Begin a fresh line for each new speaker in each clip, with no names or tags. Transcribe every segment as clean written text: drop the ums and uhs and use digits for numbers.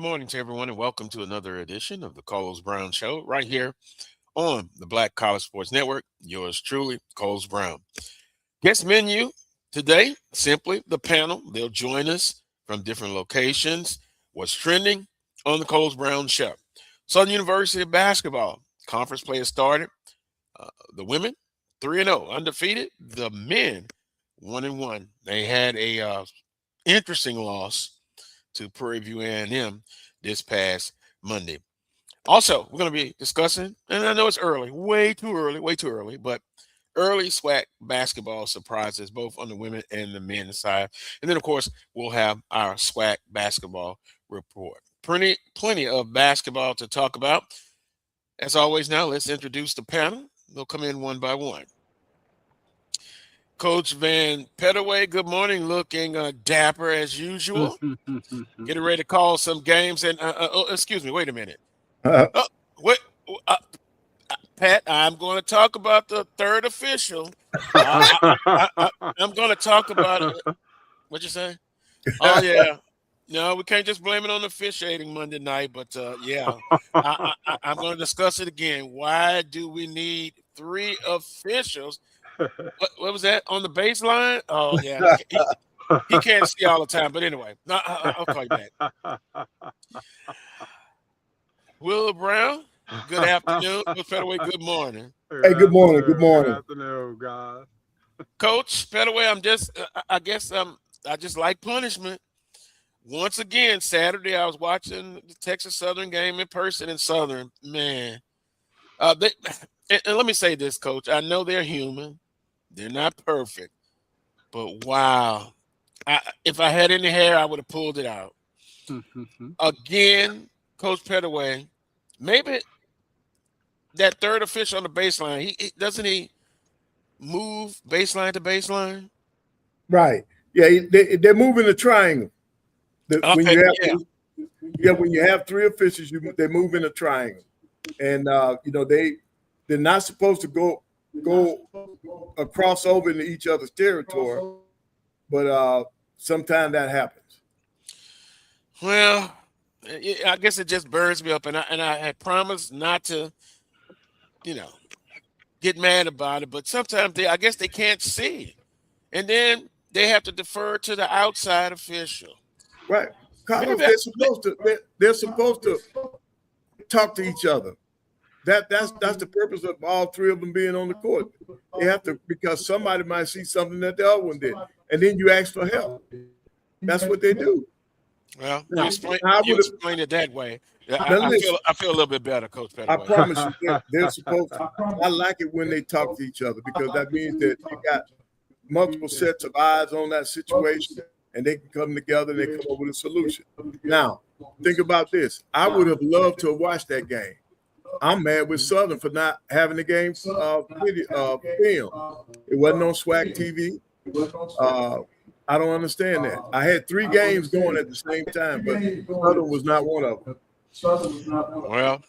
morning to everyone, and welcome to another edition of the Coles Brown Show right here on the Black College Sports Network. Yours truly, Coles Brown. Guest menu today, simply the panel. They'll join us from different locations. What's trending on the Coles Brown Show? Southern University basketball conference play has started. The women 3-0, undefeated. The men 1-1. They had a interesting loss to Prairie View A&M this past Monday. Also, we're going to be discussing, and I know it's early, way too early, but early SWAC basketball surprises both on the women and the men's side. And then, of course, we'll have our SWAC basketball report. Plenty of basketball to talk about. As always, now let's introduce the panel. They'll come in one by one. Coach Vann Pettaway, good morning, looking dapper as usual. Getting ready to call some games. And, excuse me, wait a minute. Pat, I'm going to talk about the third official. I'm going to talk about it. What'd you say? Oh, yeah. No, we can't just blame it on the officiating Monday night, but, yeah, I'm going to discuss it again. Why do we need three officials? What was that on the baseline? Oh, yeah. He can't see all the time. But anyway, I'll call you back. Will Brown, good afternoon. Coach Pettaway, good morning.
Hey, good morning. Good morning.
Good afternoon, guys.
Coach Pettaway, I just like punishment. Once again, Saturday, I was watching the Texas Southern game in person in Southern. Man, and let me say this, Coach. I know they're human. They're not perfect. But, wow. If I had any hair, I would have pulled it out. Again, Coach Pettaway, maybe that third official on the baseline, doesn't he move baseline to baseline?
Right. Yeah, they're moving the triangle. When you have three officials, they move in a triangle. And, they're not supposed to go across over into each other's territory, but sometimes that happens.
Well, I guess it just burns me up, and I had promised not to, get mad about it. But sometimes I guess they can't see, and then they have to defer to the outside official.
Right, Carlos, they're supposed to talk to each other. That's the purpose of all three of them being on the court. They have to, because somebody might see something that the other one did, and then you ask for help. That's what they do.
Well, you explain it that way. I feel a little bit better, Coach Pettaway.
I promise you, they're supposed to. I like it when they talk to each other, because that means that you got multiple sets of eyes on that situation, and they can come together and they come up with a solution. Now, think about this. I would have loved to have watched that game. I'm mad with Southern for not having the game film. It wasn't on SWAC TV. I don't understand that. I had three games going at the same time, but Southern was not one of them.
Well,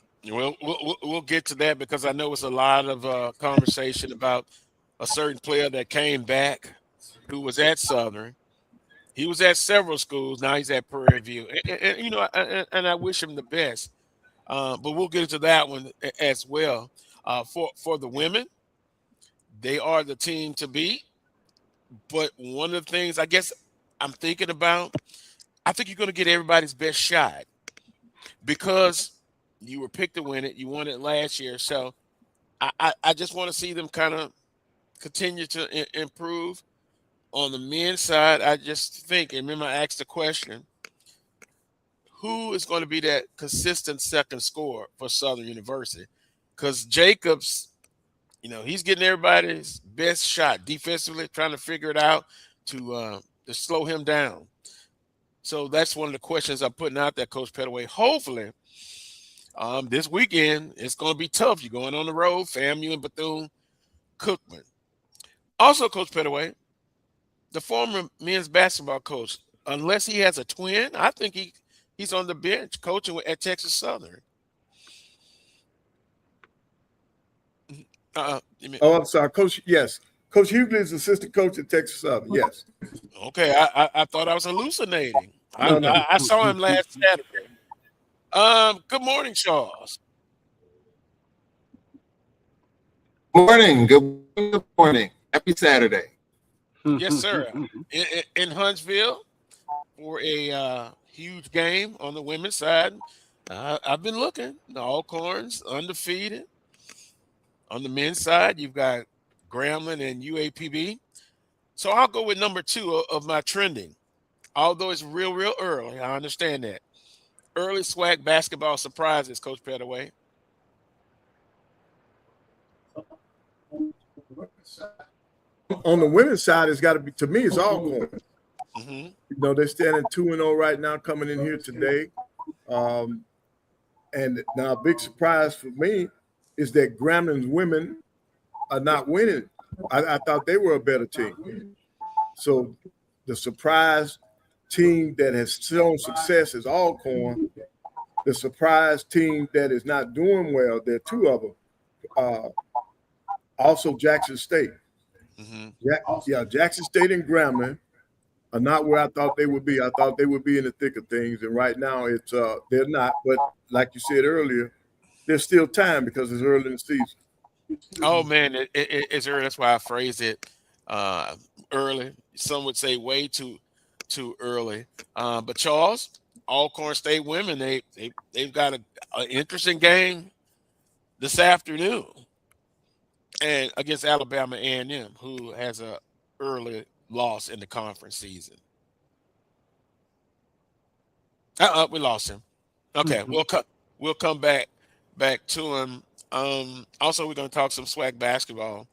we'll get to that, because I know it's a lot of conversation about a certain player that came back who was at Southern. He was at several schools. Now he's at Prairie View. And I wish him the best. But we'll get into that one as well. For the women, they are the team to beat. But one of the things I guess I'm thinking about, I think you're going to get everybody's best shot, because you were picked to win it. You won it last year. So I just want to see them kind of continue to improve. On the men's side, I just think, and remember I asked the question, who is going to be that consistent second scorer for Southern University? Because Jacobs, he's getting everybody's best shot defensively, trying to figure it out to slow him down. So that's one of the questions I'm putting out there, Coach Pettaway. Hopefully, this weekend it's going to be tough. You're going on the road, FAMU and Bethune-Cookman. Also, Coach Pettaway, the former men's basketball coach, unless he has a twin, I think he's on the bench coaching at Texas Southern.
I'm sorry, Coach. Yes, Coach Hughley is assistant coach at Texas Southern. Yes.
Okay, I thought I was hallucinating. I saw him last Saturday. Good morning, Charles.
Morning. Good morning. Happy Saturday.
Yes, sir. In Huntsville for a huge game on the women's side. I've been looking. The Alcorns undefeated. On the men's side, you've got Grambling and UAPB. So I'll go with number 2 of my trending. Although it's real early, I understand that. Early SWAC basketball surprises, Coach Pettaway.
On the women's side, it's got to be, to me, it's Alcorn.
Mm-hmm.
You know, they're standing 2-0 right now, coming in here today. And now, a big surprise for me is that Grambling's women are not winning. I thought they were a better team. So the surprise team that has shown success is Alcorn. The surprise team that is not doing well, there are 2 of them. Also, Jackson State.
Mm-hmm.
Jackson State and Grambling are not where I thought they would be. I thought they would be in the thick of things, and right now it's they're not. But like you said earlier, there's still time because it's early in the season.
Oh man, it's early. That's why I phrased it early. Some would say way too early. But Charles, Alcorn State women, they've got an interesting game this afternoon, and against Alabama A&M, who has a early loss in the conference season. We lost him. Okay, we'll come back to him. Also, we're going to talk some SWAC basketball.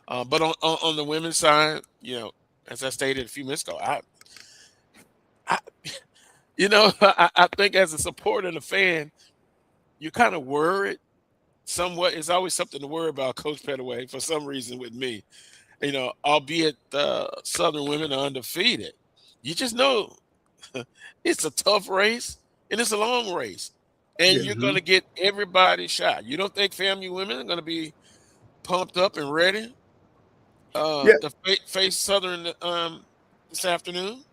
But on the women's side, you know, as I stated a few minutes ago, I think as a supporter and a fan, you're kind of worried somewhat. It's always something to worry about, Coach Pettaway, for some reason with me. You know, albeit the Southern women are undefeated. You just know it's a tough race and it's a long race. And you're going to get everybody shot. You don't think FAMU women are going to be pumped up and ready to face Southern this afternoon?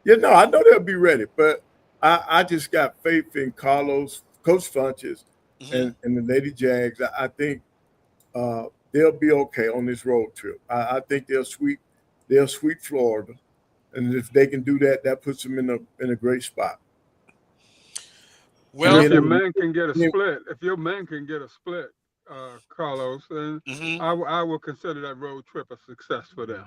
Yeah, no, I know they'll be ready, but I just got faith in Carlos, Coach Funches, and the Lady Jags. I think they'll be okay on this road trip. I think they'll sweep Florida, and if they can do that, that puts them in a great spot.
Well, if your man can get a split, Carlos, then I will consider that road trip a success for them.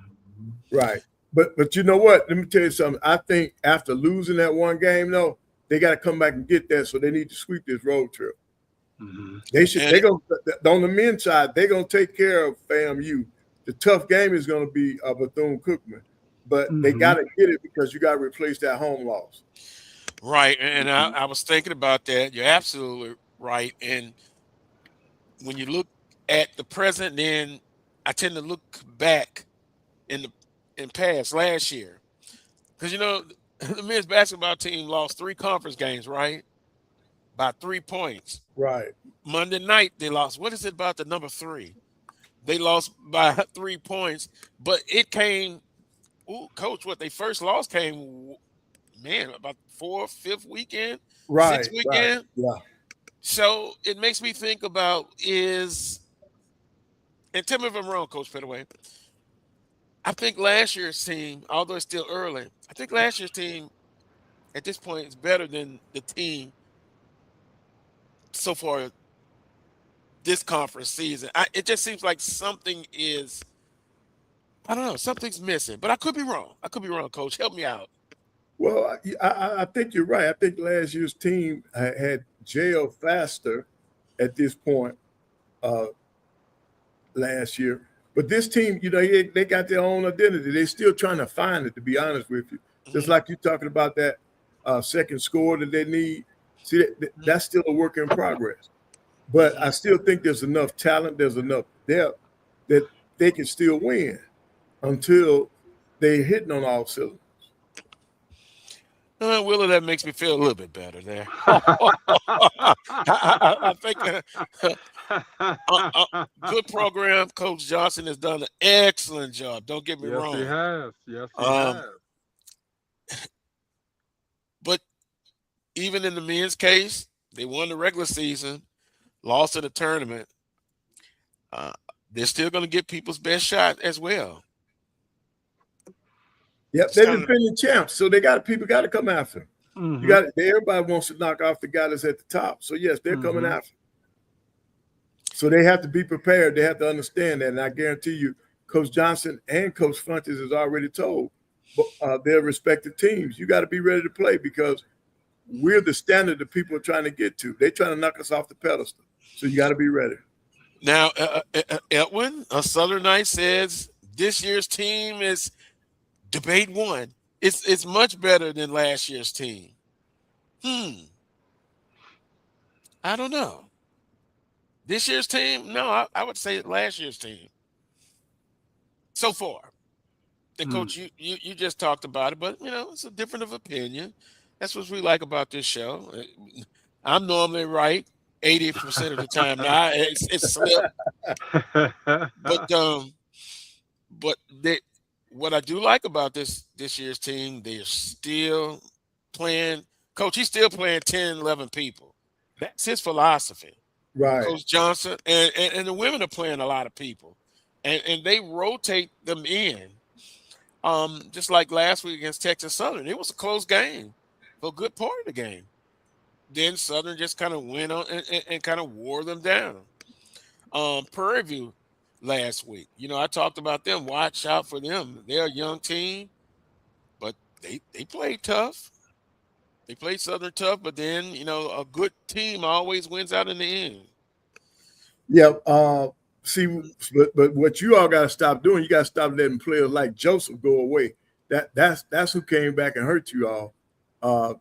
Right. But you know what? Let me tell you something. I think after losing that one game, though, they got to come back and get that. So they need to sweep this road trip. They should. They're going on the men's side. They're going to take care of FAMU. The tough game is going to be Bethune-Cookman, but they got to get it because you got to replace that home loss.
Right, and I was thinking about that. You're absolutely right. And when you look at the present, then I tend to look back in past last year, because you know the men's basketball team lost 3 conference games, right, by 3 points.
Right.
Monday night they lost. What is it about the number 3? They lost by 3 points, but it came. Ooh, Coach, what they first loss came. Man, about 4th, 5th weekend,
right,
6th weekend.
Right. Yeah.
So it makes me think about and tell me if I'm wrong, Coach Pettaway. I think last year's team, although it's still early, I think last year's team at this point is better than the team so far this conference season. It just seems like something is, I don't know, something's missing. But I could be wrong. Coach. Help me out.
Well, I think you're right. I think last year's team had jailed faster at this point last year. But this team, you know, they got their own identity. They're still trying to find it, to be honest with you. Just like you're talking about that second score that they need. See, that's still a work in progress. But I still think there's enough talent, there's enough depth that they can still win until they're hitting on all cylinders.
Willa, that makes me feel a little bit better there. I think good program. Coach Johnson has done an excellent job. Don't get me wrong.
Yes, he has.
But even in the men's case, They won the regular season, lost in the tournament. They're still going to get people's best shot as well.
Yep, they're defending champs, so people got to come after them. Mm-hmm. Everybody wants to knock off the guy that's at the top. So yes, they're coming after them. So they have to be prepared. They have to understand that. And I guarantee you, Coach Johnson and Coach Fuentes has already told their respective teams, you got to be ready to play because we're the standard that people are trying to get to. They're trying to knock us off the pedestal. So you got to be ready.
Now, Edwin, a Southern Knight says this year's team is debate one. It's much better than last year's team. I don't know. This year's team? No, I would say last year's team. So far. And Coach, you just talked about it, but it's a different of opinion. That's what we like about this show. I'm normally right 80% of the time. Now it's slipped. But what I do like about this year's team, they're still playing. Coach, he's still playing 10, 11 people. That's his philosophy.
Right.
Coach Johnson and the women are playing a lot of people. And they rotate them in. Just like last week against Texas Southern. It was a close game for a good part of the game. Then Southern just kind of went on and kind of wore them down. Prairie View last week. I talked about them. Watch out for them. They're a young team, but they played tough. They played Southern tough, but then, a good team always wins out in the end.
Yeah. See, but what you all got to stop doing, you got to stop letting players like Joseph go away. That's who came back and hurt you all.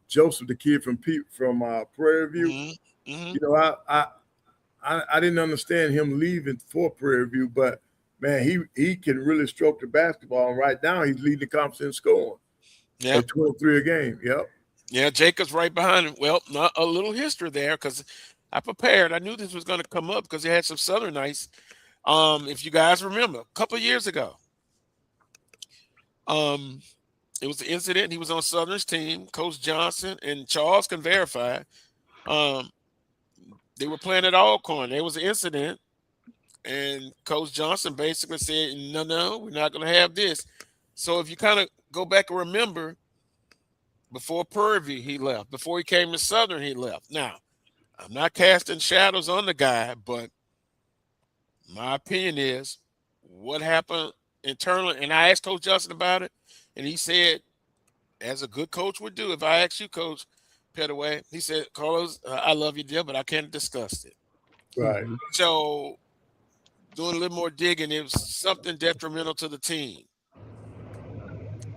Joseph, the kid from Prairie View. I didn't understand him leaving for Prairie View, but man, he can really stroke the basketball. And right now, he's leading the conference in scoring. Yeah, 23 a game. Yep.
Yeah, Jacob's right behind him. Well, not a little history there because I prepared. I knew this was going to come up because he had some Southern Knights. If you guys remember, a couple of years ago, it was the incident. He was on Southern's team. Coach Johnson and Charles can verify. They were playing at Alcorn. There was an incident, and Coach Johnson basically said, no, we're not going to have this. So if you kind of go back and remember, before Prairie View, he left. Before he came to Southern, he left. Now, I'm not casting shadows on the guy, but my opinion is what happened internally, and I asked Coach Johnson about it, and he said, as a good coach would do, if I asked you, Coach Pettaway, he said, Carlos, I love you, dear, but I can't discuss it.
Right.
So doing a little more digging, it was something detrimental to the team.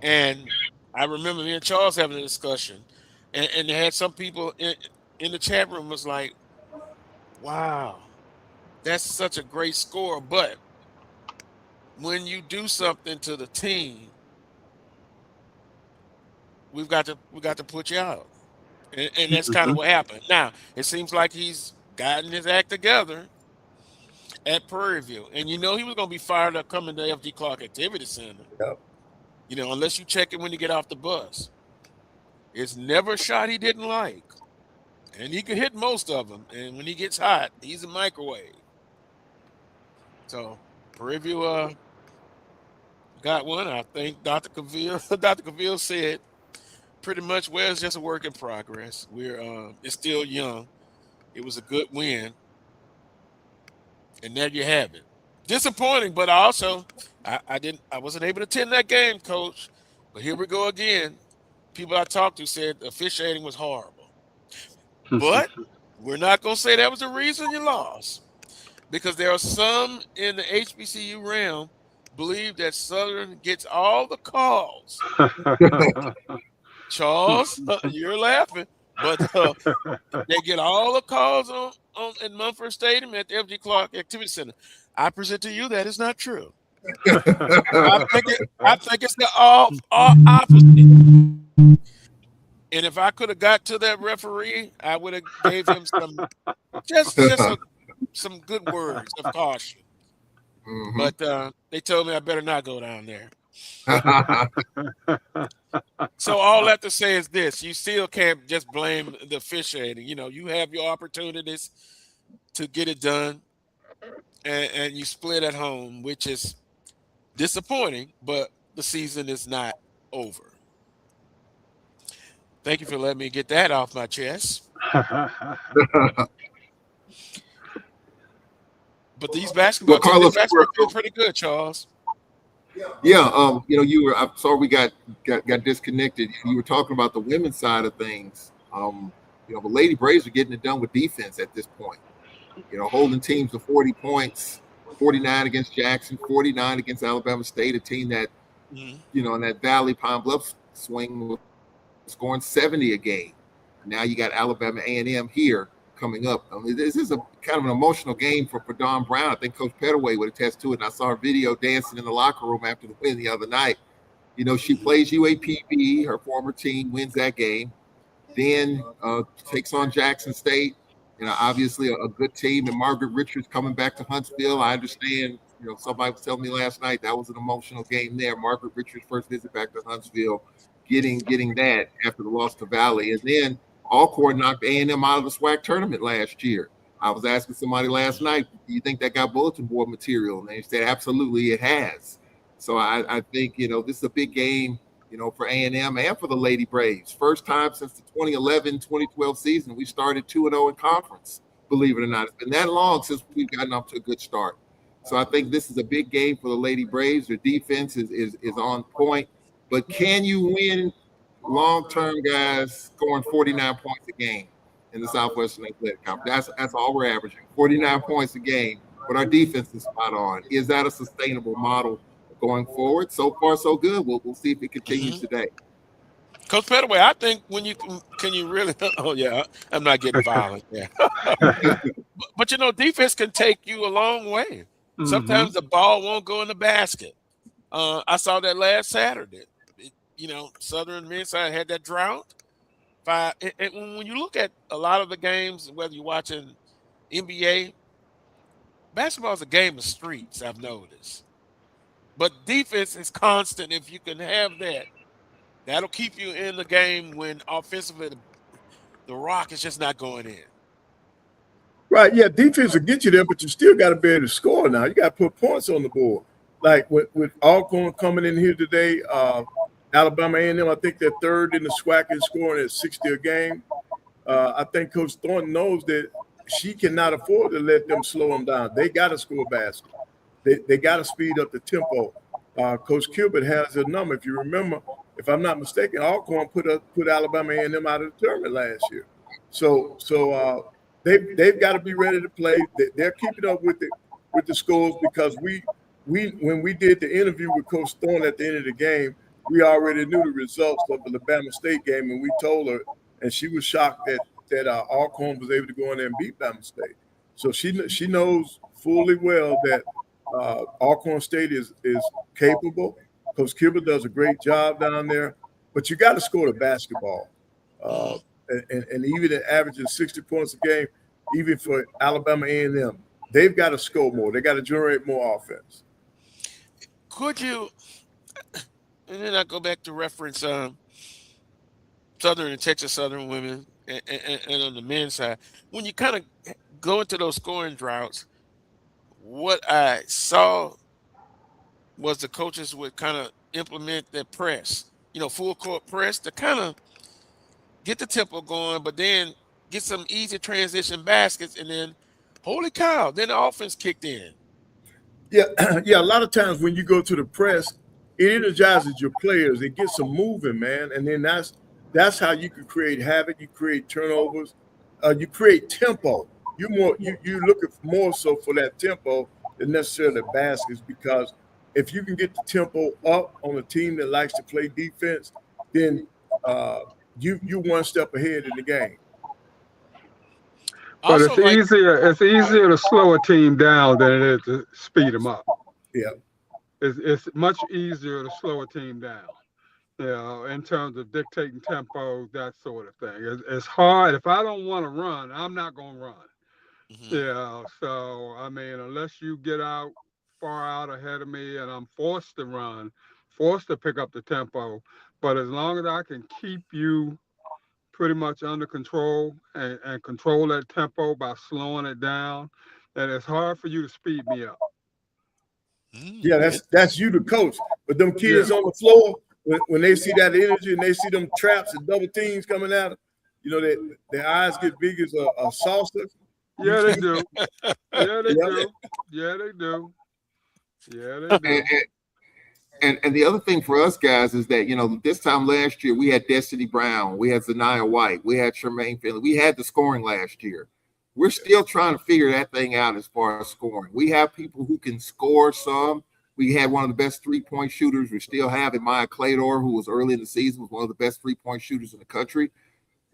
And I remember me and Charles having a discussion, and they had some people in the chat room was like, wow, that's such a great score. But when you do something to the team, we've got to put you out. And that's kind of what happened. Now, it seems like he's gotten his act together at Prairie View. And he was going to be fired up coming to FD Clark Activity Center.
Yep.
Unless you check it when you get off the bus. It's never a shot he didn't like. And he could hit most of them. And when he gets hot, he's a microwave. So, Prairie View got one. I think Dr. Cavill said pretty much, well, it's just a work in progress. It's still young. It was a good win. And there you have it. Disappointing, but also I wasn't able to attend that game, Coach. But here we go again. People I talked to said the officiating was horrible. But we're not going to say that was the reason you lost. Because there are some in the HBCU realm believe that Southern gets all the calls. Charles, you're laughing, but they get all the calls on in Mumford Stadium at the FD Clark Activity Center. I present to you that is not true. I think it's the all opposite. And if I could have got to that referee, I would have gave him some good words of caution. Mm-hmm. But they told me I better not go down there. So all I have to say is this: you still can't just blame the officiating. You know, you have your opportunities to get it done, and you split at home, which is disappointing. But the season is not over. Thank you for letting me get that off my chest. But these
Well,
basketball teams, their
Carlos,
basketball feel pretty good, Charles.
yeah, you were. I'm sorry we got disconnected. You were talking about the women's side of things. The Lady Braves are getting it done with defense at this point. Holding teams to 40 points, 49 against Jackson, 49 against Alabama State, a team that, in that Valley Pine Bluff swing was scoring 70 a game. Now you got Alabama A&M here coming up. I mean, this is a kind of an emotional game for Don Brown. I think Coach Pettaway would attest to it. And I saw her video dancing in the locker room after the win the other night. She plays UAPB, her former team, wins that game, then takes on Jackson State. Obviously a good team, and Margaret Richards coming back to Huntsville. I understand, somebody was telling me last night that was an emotional game there. Margaret Richards' first visit back to Huntsville, getting that after the loss to Valley. And then Alcorn knocked A&M out of the SWAC tournament last year. I was asking somebody last night, do you think that got bulletin board material? And they said, absolutely, it has. So I think, this is a big game, for A&M and for the Lady Braves. First time since the 2011-2012 season, we started 2-0 in conference, believe it or not. It's been that long since we've gotten off to a good start. So I think this is a big game for the Lady Braves. Their defense is on point. But can you win long-term, guys, scoring 49 points a game in the Southwestern Athletic Conference? That's all we're averaging, 49 points a game. But our defense is spot on. Is that a sustainable model going forward? So far, so good. We'll see if it continues today.
Coach Pettaway, I think when can you really? Oh yeah, I'm not getting violent. Yeah, but defense can take you a long way. Sometimes the ball won't go in the basket. I saw that last Saturday. Southern men's side had that drought. And when you look at a lot of the games, whether you're watching NBA, basketball is a game of streets. I've noticed. But defense is constant. If you can have that, that'll keep you in the game when offensively the rock is just not going in.
Right, yeah, defense will get you there, but you still got to be able to score now. You got to put points on the board. Like with Alcorn coming in here today, Alabama A&M, I think they're third in the SWAC in scoring at 60 a game. I think Coach Thornton knows that she cannot afford to let them slow them down. They got to score basket. They got to speed up the tempo. Coach Kilbert has a number. If you remember, if I'm not mistaken, Alcorn put Alabama A&M out of the tournament last year. So they've got to be ready to play. They're keeping up with the scores because when we did the interview with Coach Thornton at the end of the game, we already knew the results of the Alabama State game, and we told her, and she was shocked that Alcorn was able to go in there and beat Alabama State. So she knows fully well that Alcorn State is capable. Coach Kilbert does a great job down there, but you got to score the basketball. And even at averaging 60 points a game, even for Alabama A&M, they've got to score more. They got to generate more offense.
Could you, and then I go back to reference Southern and Texas Southern women and on the men's side, when you kind of go into those scoring droughts, what I saw was the coaches would kind of implement their press, full court press to kind of get the tempo going, but then get some easy transition baskets, and then, holy cow, then the offense kicked in.
Yeah, a lot of times when you go to the press, it energizes your players. It gets them moving, man, and then that's how you can create havoc. You create turnovers. You create tempo. You're looking more so for that tempo than necessarily baskets, because if you can get the tempo up on a team that likes to play defense, then you one step ahead in the game.
But it's easier to slow a team down than it is to speed them up.
Yeah,
it's much easier to slow a team down. In terms of dictating tempo, that sort of thing. It's hard. If I don't want to run, I'm not going to run. So, I mean, unless you get far out ahead of me and I'm forced to run, forced to pick up the tempo. But as long as I can keep you pretty much under control and control that tempo by slowing it down, then it's hard for you to speed me up.
Yeah, that's you, the coach. But them kids on the floor, when they see that energy and they see them traps and double teams coming at them, you know, their eyes get big as a saucer.
Yeah, they do. Yeah, they do. Yeah, they do. Yeah, they do.
And the other thing for us guys is that, you know, this time last year we had Destiny Brown, we had Zaniyah White, we had Tremaine Finley, we had the scoring last year. We're still trying to figure that thing out as far as scoring. We have people who can score some. We had one of the best three-point shooters. We still have Maya Claytor, who was early in the season, was one of the best three-point shooters in the country.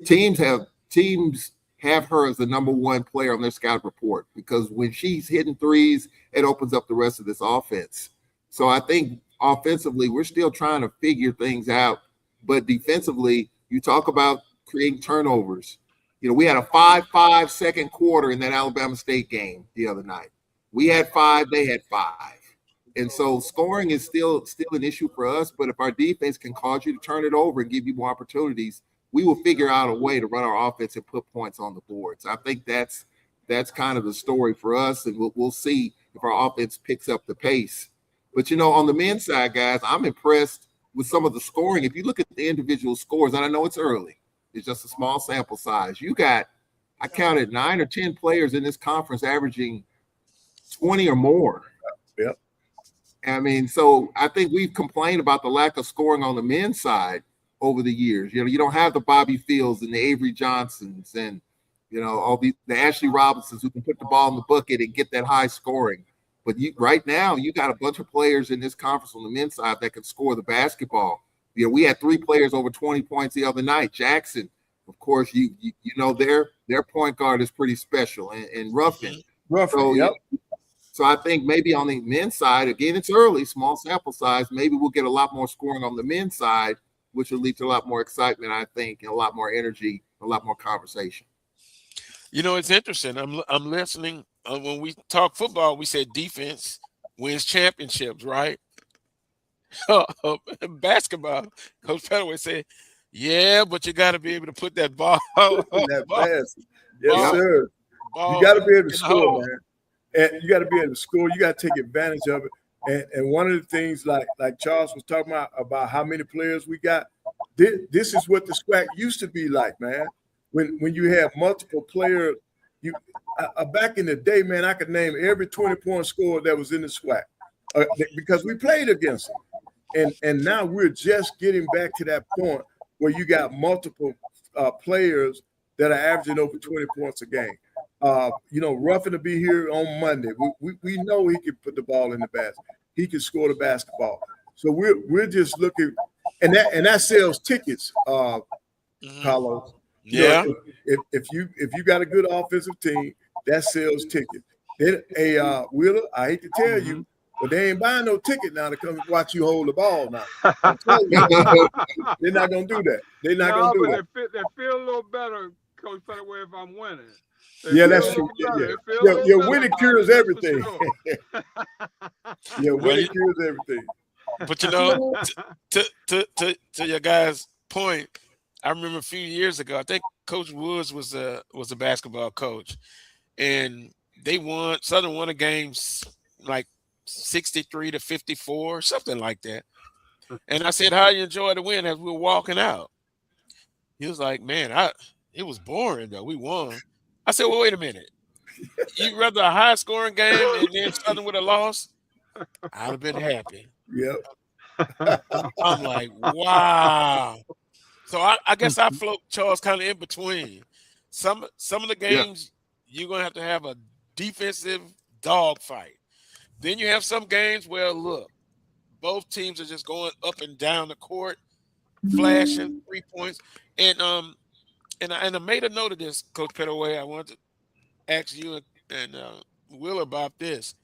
Teams have her as the number one player on their scout report because when she's hitting threes, it opens up the rest of this offense. So I think offensively, we're still trying to figure things out. But defensively, you talk about creating turnovers. You know, we had a 5-5 second quarter in that Alabama State game the other night. We had 5, they had 5. And so scoring is still an issue for us. But if our defense can cause you to turn it over and give you more opportunities, we will figure out a way to run our offense and put points on the board. So I think that's kind of the story for us. And we'll see if our offense picks up the pace. But, you know, on the men's side, guys, I'm impressed with some of the scoring. If you look at the individual scores, and I know it's early, it's just a small sample size. I counted 9 or 10 players in this conference averaging 20 or more.
Yep.
I mean, so I think we've complained about the lack of scoring on the men's side over the years. You know, you don't have the Bobby Fields and the Avery Johnsons and, you know, all the Ashley Robinsons who can put the ball in the bucket and get that high scoring. But right now, you got a bunch of players in this conference on the men's side that can score the basketball. You know, we had 3 players over 20 points the other night. Jackson, of course, you know, their point guard is pretty special, and Ruffin. So,
yep.
So I think maybe on the men's side, again, it's early, small sample size. Maybe we'll get a lot more scoring on the men's side, which will lead to a lot more excitement, I think, and a lot more energy, a lot more conversation.
You know, it's interesting. I'm listening. When we talk football, we said defense wins championships, right? Basketball, Coach Pettaway said, yeah, but you got to be able to put that ball.
Yes, sir. You got to be able to score, man. And you got to be able to score. You got to take advantage of it. And one of the things, like Charles was talking about how many players we got, this is what the SWAC used to be like, man. When you have multiple players, back in the day, man, I could name every 20-point scorer that was in the SWAC because we played against them. And now we're just getting back to that point where you got multiple players that are averaging over 20 points a game. You know, Ruffin will be here on Monday. We know he can put the ball in the basket. He can score the basketball. So we're just looking, and that sells tickets, Carlos.
Yeah.
You know, if you got a good offensive team, that sells tickets. Then Wheeler, I hate to tell you, but they ain't buying no ticket now to come watch you hold the ball now. I'm telling you, they're not gonna do that. They're not gonna do that.
They feel a little better, Coach Pettaway, if I'm winning.
Yeah, that's true. Yeah, winning cures everything. Yeah, winning cures everything.
But you know, to your guys' point, I remember a few years ago, I think Coach Woods was a basketball coach, and they won. Southern won a game like 63-54, something like that. And I said, "How you enjoy the win?" As we were walking out, he was like, "Man, it was boring though. We won." I said, "Well, wait a minute. You'd rather a high scoring game and then Southern would have lost?" I'd have been happy.
Yep.
I'm like, wow. So I guess I float Charles kind of in between. Some of the games you're gonna have a defensive dogfight. Then you have some games where look, both teams are just going up and down the court, flashing 3 points. And I made a note of this, Coach Pettaway. I wanted to ask you and Will about this.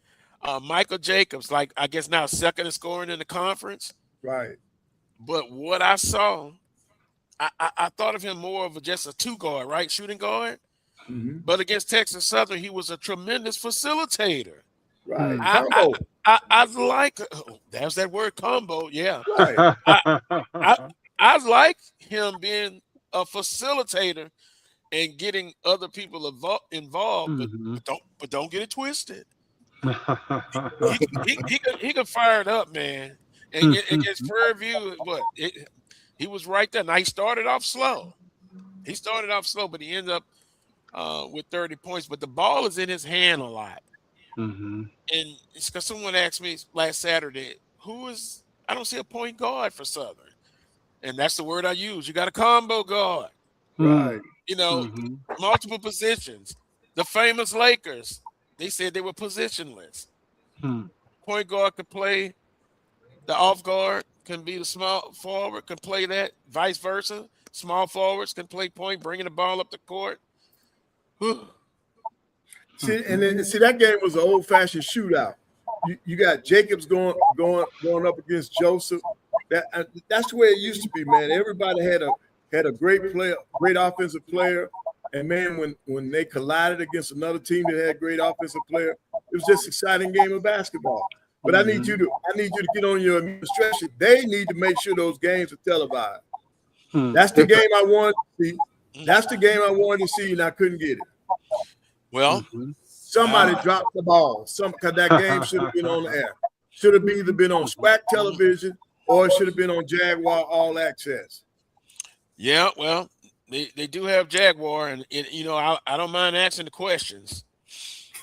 Michael Jacobs, like I guess now second in scoring in the conference.
Right.
But what I saw, I thought of him more of just a 2-guard, right? Shooting guard.
Mm-hmm.
But against Texas Southern, he was a tremendous facilitator.
Right.
I, I like there's that word combo. Yeah.
Right.
I like him being a facilitator and getting other people involved, but don't get it twisted. He could fire it up, man. And against Prairie View, he was right there. Now he started off slow. But he ended up with 30 points. But the ball is in his hand a lot. And it's because someone asked me last Saturday, I don't see a point guard for Southern. And that's the word I use. You got a combo guard.
Right.
You know, multiple positions. The famous Lakers, they said they were positionless. Point guard could play the off guard, can be the small forward, can play that, vice versa. Small forwards can play point, bringing the ball up the court.
See, that game was an old-fashioned shootout. You got Jacobs going up against Joseph. That's the way it used to be, man. Everybody had a great player, great offensive player, and man, when they collided against another team that had a great offensive player, it was just an exciting game of basketball. But I need you to get on your administration. They need to make sure those games are televised. That's the game I wanted to see. That's the game I wanted to see, and I couldn't get it.
Well,
somebody dropped the ball. Because that game should have been on the air. Should have either been on SWAC television or it should have been on Jaguar All Access.
Yeah, well, they do have Jaguar, and you know, I don't mind answering the questions.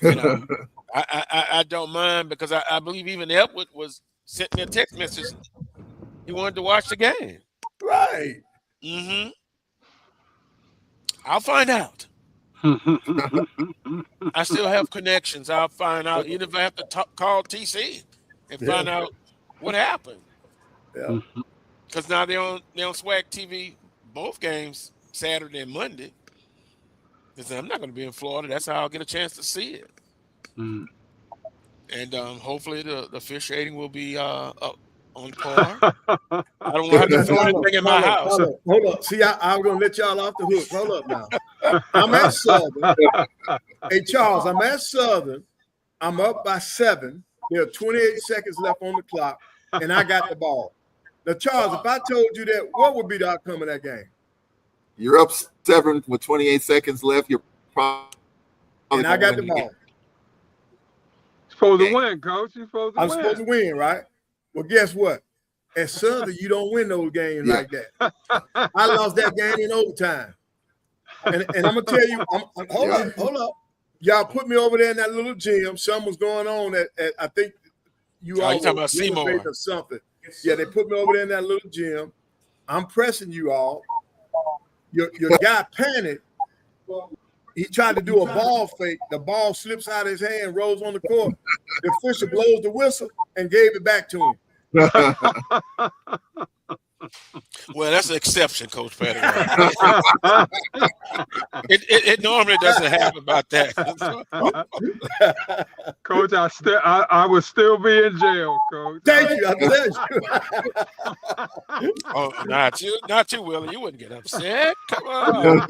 You know, I don't mind because I believe even Edward was sending me a text message. He wanted to watch the game.
Right.
I'll find out. I still have connections. I'll find out, even if I have to call TC and find out what happened.
Yeah.
Because now they're on SWAC TV both games Saturday and Monday. Because I'm not going to be in Florida. That's how I'll get a chance to see it. And hopefully the officiating will be up on par. I don't want to have to throw anything in my house.
Hold up. See, I'm going to let y'all off the hook. Hold up now. I'm at Southern. Hey, Charles, I'm at Southern. I'm up by 7. There are 28 seconds left on the clock, and I got the ball. Now, Charles, if I told you that, what would be the outcome of that game?
You're up 7 with 28 seconds left. You're probably
and I got the ball.
Supposed to win, Coach. You're supposed to win.
I'm supposed to win, right? Well, guess what? At Southern, you don't win those games like that. I lost that game in overtime. And I'm going to tell you, hold up. Y'all put me over there in that little gym. Something was going on at I think you all
talking about Seymour
or something. Yeah, they put me over there in that little gym. I'm pressing you all. Your guy panicked. He tried to do a ball fake. The ball slips out of his hand, rolls on the court. The official blows the whistle and gave it back to him.
Well, that's an exception, Coach Pettaway. it normally doesn't happen about that.
Coach, I would still be in jail, Coach.
Thank you. I tell you.
Oh, not you, Willie. You wouldn't get upset. Come on.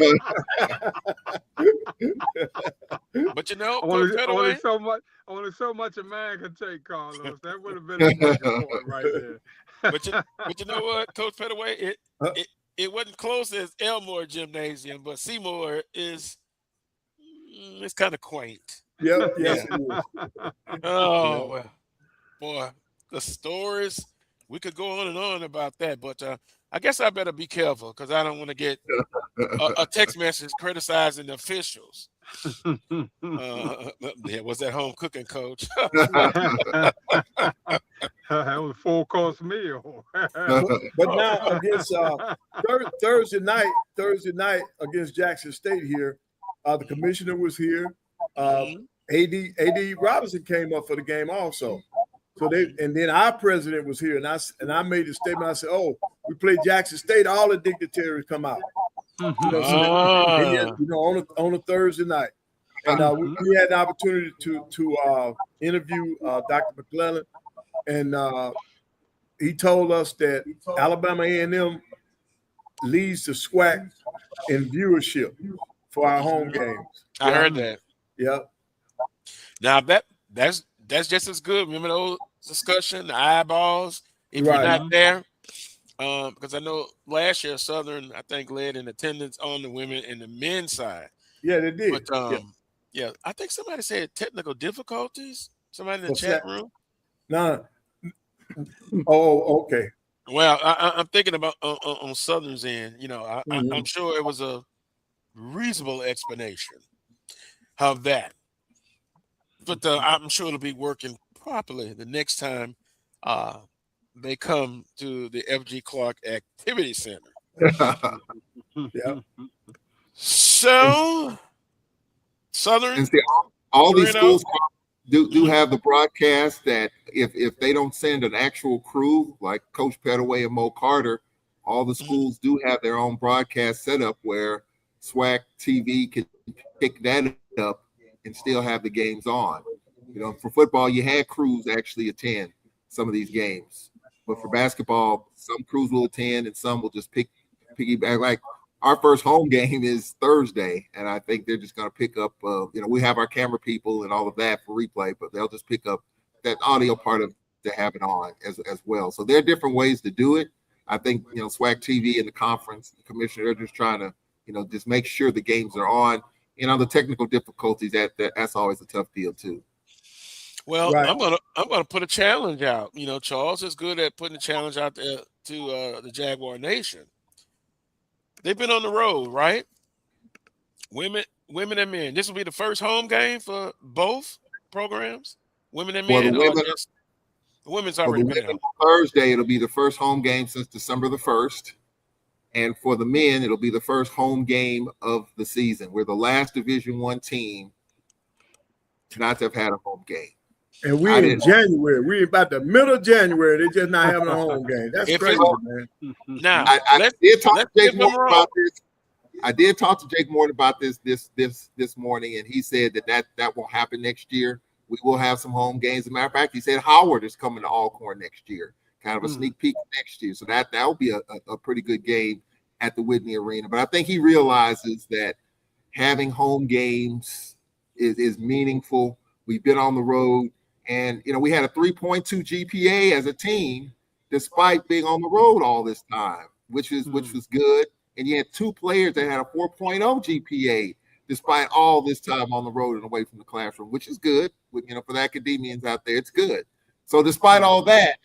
But you know, Coach Pettaway,
only so much a man can take, Carlos. That would have been a point right there.
But you know what, Coach Pettaway, it wasn't close as Elmore Gymnasium, but Seymour is it's kind of quaint.
Yep. Yes.
Oh well, boy, the stories we could go on and on about that, but I guess I better be careful because I don't want to get a text message criticizing the officials. Was that home cooking, Coach?
That was a 4-course meal.
but now against Thursday night against Jackson State here, the commissioner was here. AD Robinson came up for the game also. So then our president was here, and I made a statement. I said, "Oh, we played Jackson State. All the dignitaries come out." On a Thursday night, and we had the opportunity to interview Dr. McClellan, and he told us that Alabama A&M leads the SWAC in viewership for our home games.
I heard that.
Yep.
Now that's just as good. Remember those discussion, the eyeballs. If
Right.
you're not there, because I know last year Southern, I think, led in attendance on the women and the men's side.
Yeah, they did.
But yeah, I think somebody said technical difficulties. Somebody in the
What's
chat
that?
room.
No. Oh, okay.
Well, I'm thinking about on Southern's end. You know,
Mhm.
I'm sure it was a reasonable explanation of that, but I'm sure it'll be working properly the next time they come to the FG Clark Activity Center.
Yeah.
So Southern
And see, all these
3-0.
schools do have the broadcast that if they don't send an actual crew like Coach Pettaway and Mo Carter, all the schools do have their own broadcast setup where SWAC TV can pick that up and still have the games on. You know, for football, you had crews actually attend some of these games, but for basketball, some crews will attend and some will just piggyback. Like our first home game is Thursday, and I think they're just going to pick up. We have our camera people and all of that for replay, but they'll just pick up that audio part of to have it on as well. So there are different ways to do it. I think SWAC TV and the conference, the commissioner, they're just trying to just make sure the games are on. The technical difficulties that's always a tough deal too.
Well,
Right.
I'm gonna put a challenge out. Charles is good at putting a challenge out there to the Jaguar Nation. They've been on the road, right? Women and men. This will be the first home game for both programs, women and
Well,
men,
the
or
women,
just the women's
for the
already been
women
out.
Thursday, it'll be the first home game since December the 1st. And for the men, it'll be the first home game of the season. We're the last Division I team not to have had a home game.
And we're in January. We're about the middle of January. They're just not having a home game. That's
If
crazy,
it's-
man.
Now,
I did talk to Jake
give them
Morton
wrong.
about this. I did talk to Jake Morton about this morning, and he said that won't happen next year. We will have some home games. As a matter of fact, he said Howard is coming to Alcorn next year, kind of a sneak peek next year. So that will be a pretty good game at the Whitney Arena. But I think he realizes that having home games is meaningful. We've been on the road, and we had a 3.2 GPA as a team, despite being on the road all this time, which was good. And you had two players that had a 4.0 GPA, despite all this time on the road and away from the classroom, which is good. For the academians out there, it's good. So despite all that,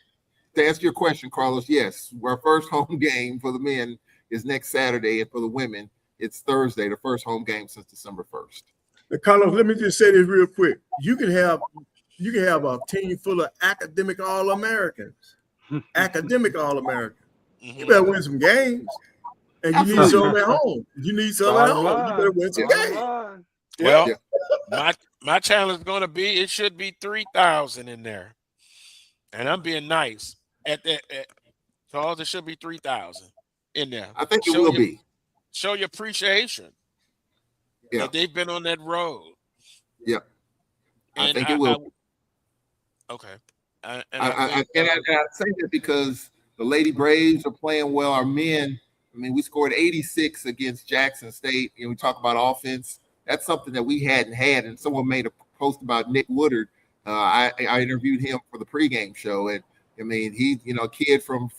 to answer your question, Carlos, yes, our first home game for the men is next Saturday, and for the women, it's Thursday, the first home game since December 1st.
Now, Carlos, let me just say this real quick. You can have a team full of academic All-Americans. Academic All-Americans. You better win some games. And you need some at home. You better win some games.
Well, my challenge is going to be it should be 3,000 in there, and I'm being nice at Charles. It should be 3,000 in there.
I think it will be.
Show your appreciation.
Yeah,
that they've been on that road.
Yeah, I think it will.
Okay.
I say that because the Lady Braves are playing well. Our men, we scored 86 against Jackson State. We talk about offense. That's something that we hadn't had. And someone made a post about Nick Woodard. I interviewed him for the pregame show, and he's a kid from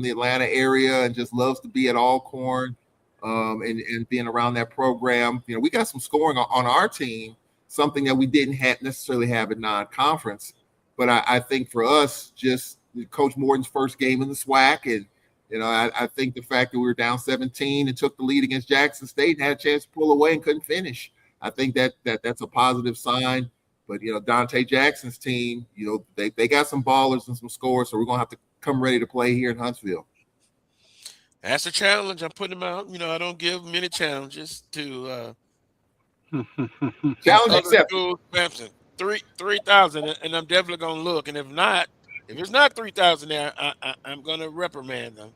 the Atlanta area and just loves to be at Alcorn, and being around that program. We got some scoring on our team, something that we didn't necessarily have in non-conference. But I think for us, just Coach Morton's first game in the SWAC, and I think the fact that we were down 17 and took the lead against Jackson State and had a chance to pull away and couldn't finish, I think that's a positive sign. But Dante Jackson's team, they got some ballers and some scores, so we're gonna have to come ready to play here in Huntsville.
That's a challenge. I'm putting them out. I don't give many challenges to
challenge accepted.
3,000, and I'm definitely gonna look. And if it's not 3,000 there, I'm gonna reprimand them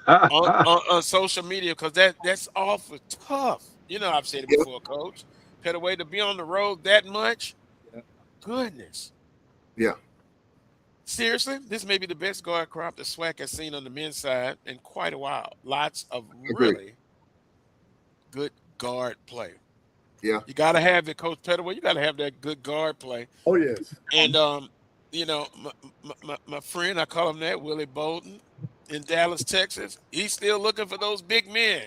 on social media, because that's awful tough. I've said it before, Coach Pettaway, to be on the road that much. Goodness.
Yeah.
Seriously, this may be the best guard crop the SWAC has seen on the men's side in quite a while. Lots of really good guard play.
Yeah.
You got to have it, Coach Pettaway. You got to have that good guard play.
Oh, yes.
And, you know, my friend, I call him that, Willie Bolden in Dallas, Texas, he's still looking for those big men.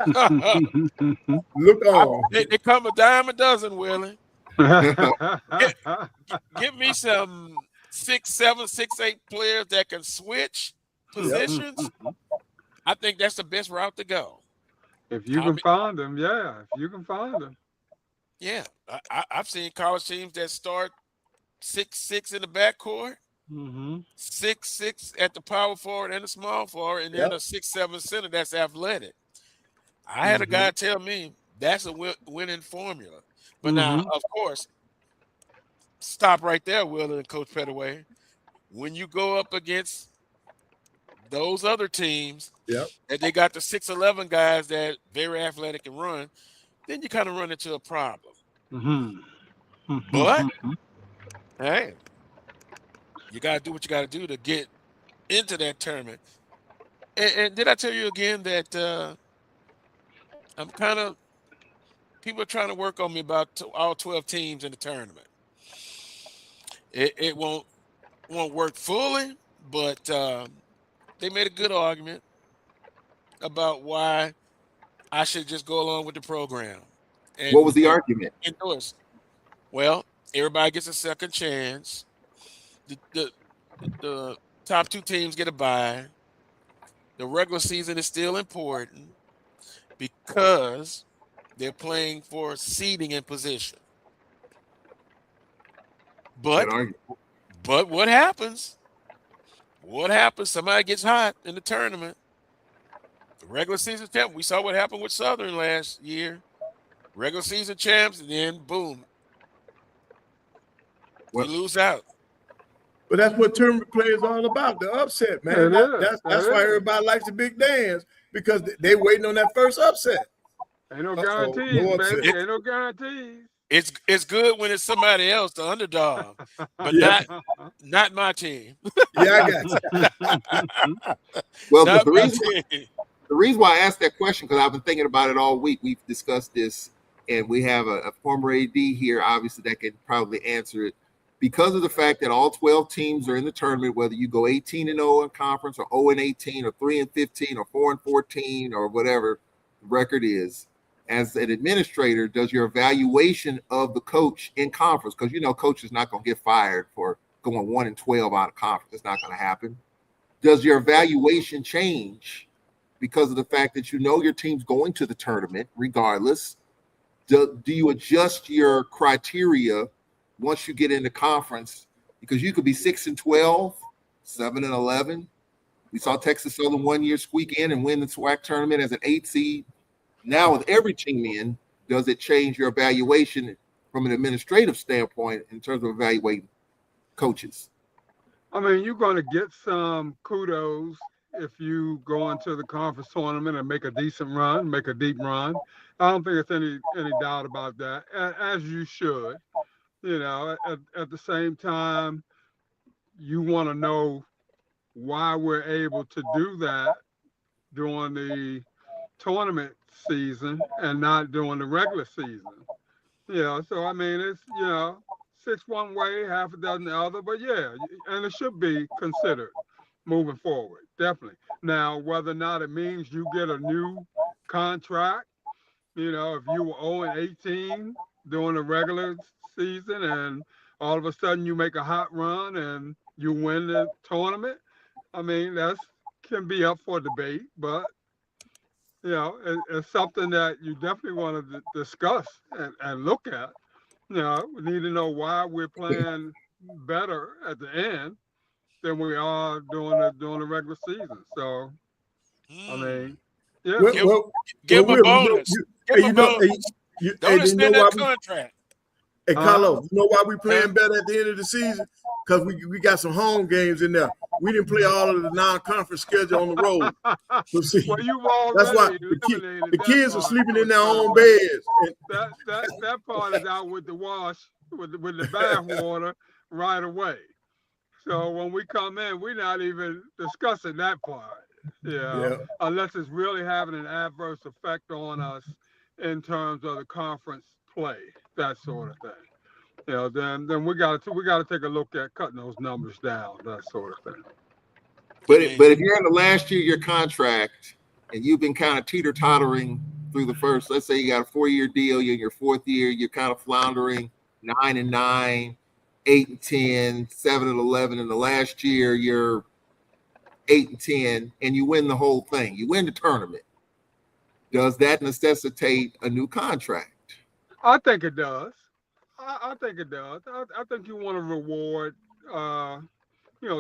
Look on.
They come a dime a dozen, Willie. Give me some 6'7", 6'8" players that can switch positions. I think that's the best route to go.
If you can find them, yeah. If you can find them.
Yeah. I've seen college teams that start 6'6" in the backcourt, 6'6" at the power forward and the small forward, and then a 6'7" center that's athletic. I had a guy tell me that's a winning formula. But now, of course, stop right there, Will and Coach Pettaway. When you go up against those other teams, that they got the 6'11" guys that very athletic and run, then you kind of run into a problem. But hey, you got to do what you got to do to get into that tournament. And did I tell you again that I'm kind of people are trying to work on me about all 12 teams in the tournament. It won't work fully, but they made a good argument about why I should just go along with the program. And
what was the argument?
Endorse. Well, everybody gets a second chance. The top two teams get a bye. The regular season is still important because they're playing for seeding and position. But what happens? What happens? Somebody gets hot in the tournament. The regular season champ. We saw what happened with Southern last year. Regular season champs, and then boom, you lose out.
But that's what tournament play is all about, the upset, man. That's why everybody likes the big dance, because they waiting on that first upset.
Ain't no guarantees, man. Ain't no guarantees.
It's good when it's somebody else, the underdog, but not my team.
Yeah, I got you.
Well, the reason why I asked that question, because I've been thinking about it all week. We've discussed this, and we have a former AD here, obviously, that can probably answer it. Because of the fact that all 12 teams are in the tournament, whether you go 18-0 in conference or 0-18 or 3-15 or 4-14 or whatever the record is, as an administrator, does your evaluation of the coach in conference, because you know coach is not going to get fired for going 1-12 out of conference. It's not going to happen. Does your evaluation change because of the fact that you know your team's going to the tournament regardless? Do you adjust your criteria once you get into conference? Because you could be 6-12, 7-11. We saw Texas Southern 1 year squeak in and win the SWAC tournament as an 8 seed. Now with every team in, does it change your evaluation from an administrative standpoint in terms of evaluating coaches?
I mean, you're going to get some kudos if you go into the conference tournament and make a decent run, make a deep run. I don't think there's any doubt about that, as you should. You know, at the same time, you want to know why we're able to do that during the tournament season and not during the regular season. You know, so I mean, it's, you know, 6 one way, half a dozen the other, but yeah, and it should be considered moving forward, definitely. Now, whether or not it means you get a new contract, you know, if you were 0-18 during the regular season and all of a sudden you make a hot run and you win the tournament, I mean, that can be up for debate, but you know, it's something that you definitely want to discuss and look at. You know, we need to know why we're playing better at the end than we are during the regular season. So, I mean, yeah.
Give him a bonus. Don't extend that contract.
Hey, Carlos, you know why we playing better at the end of the season? Because we got some home games in there. We didn't play all of the non-conference schedule on the road. So see,
well,
that's why the kids are sleeping in their own beds.
That part is out with the wash, with the bath water right away. So when we come in, we're not even discussing that part. Yeah. Unless it's really having an adverse effect on us in terms of the conference play, that sort of thing. Then we got to take a look at cutting those numbers down, that sort of thing.
But if you're in the last year of your contract and you've been kind of teeter-tottering through the first, let's say you got a 4-year deal, you're in your 4th year, you're kind of floundering 9-9, 8-10, 7-11. In the last year, you're 8-10, and you win the whole thing. You win the tournament. Does that necessitate a new contract?
I think it does. I think it does. I think you want to reward,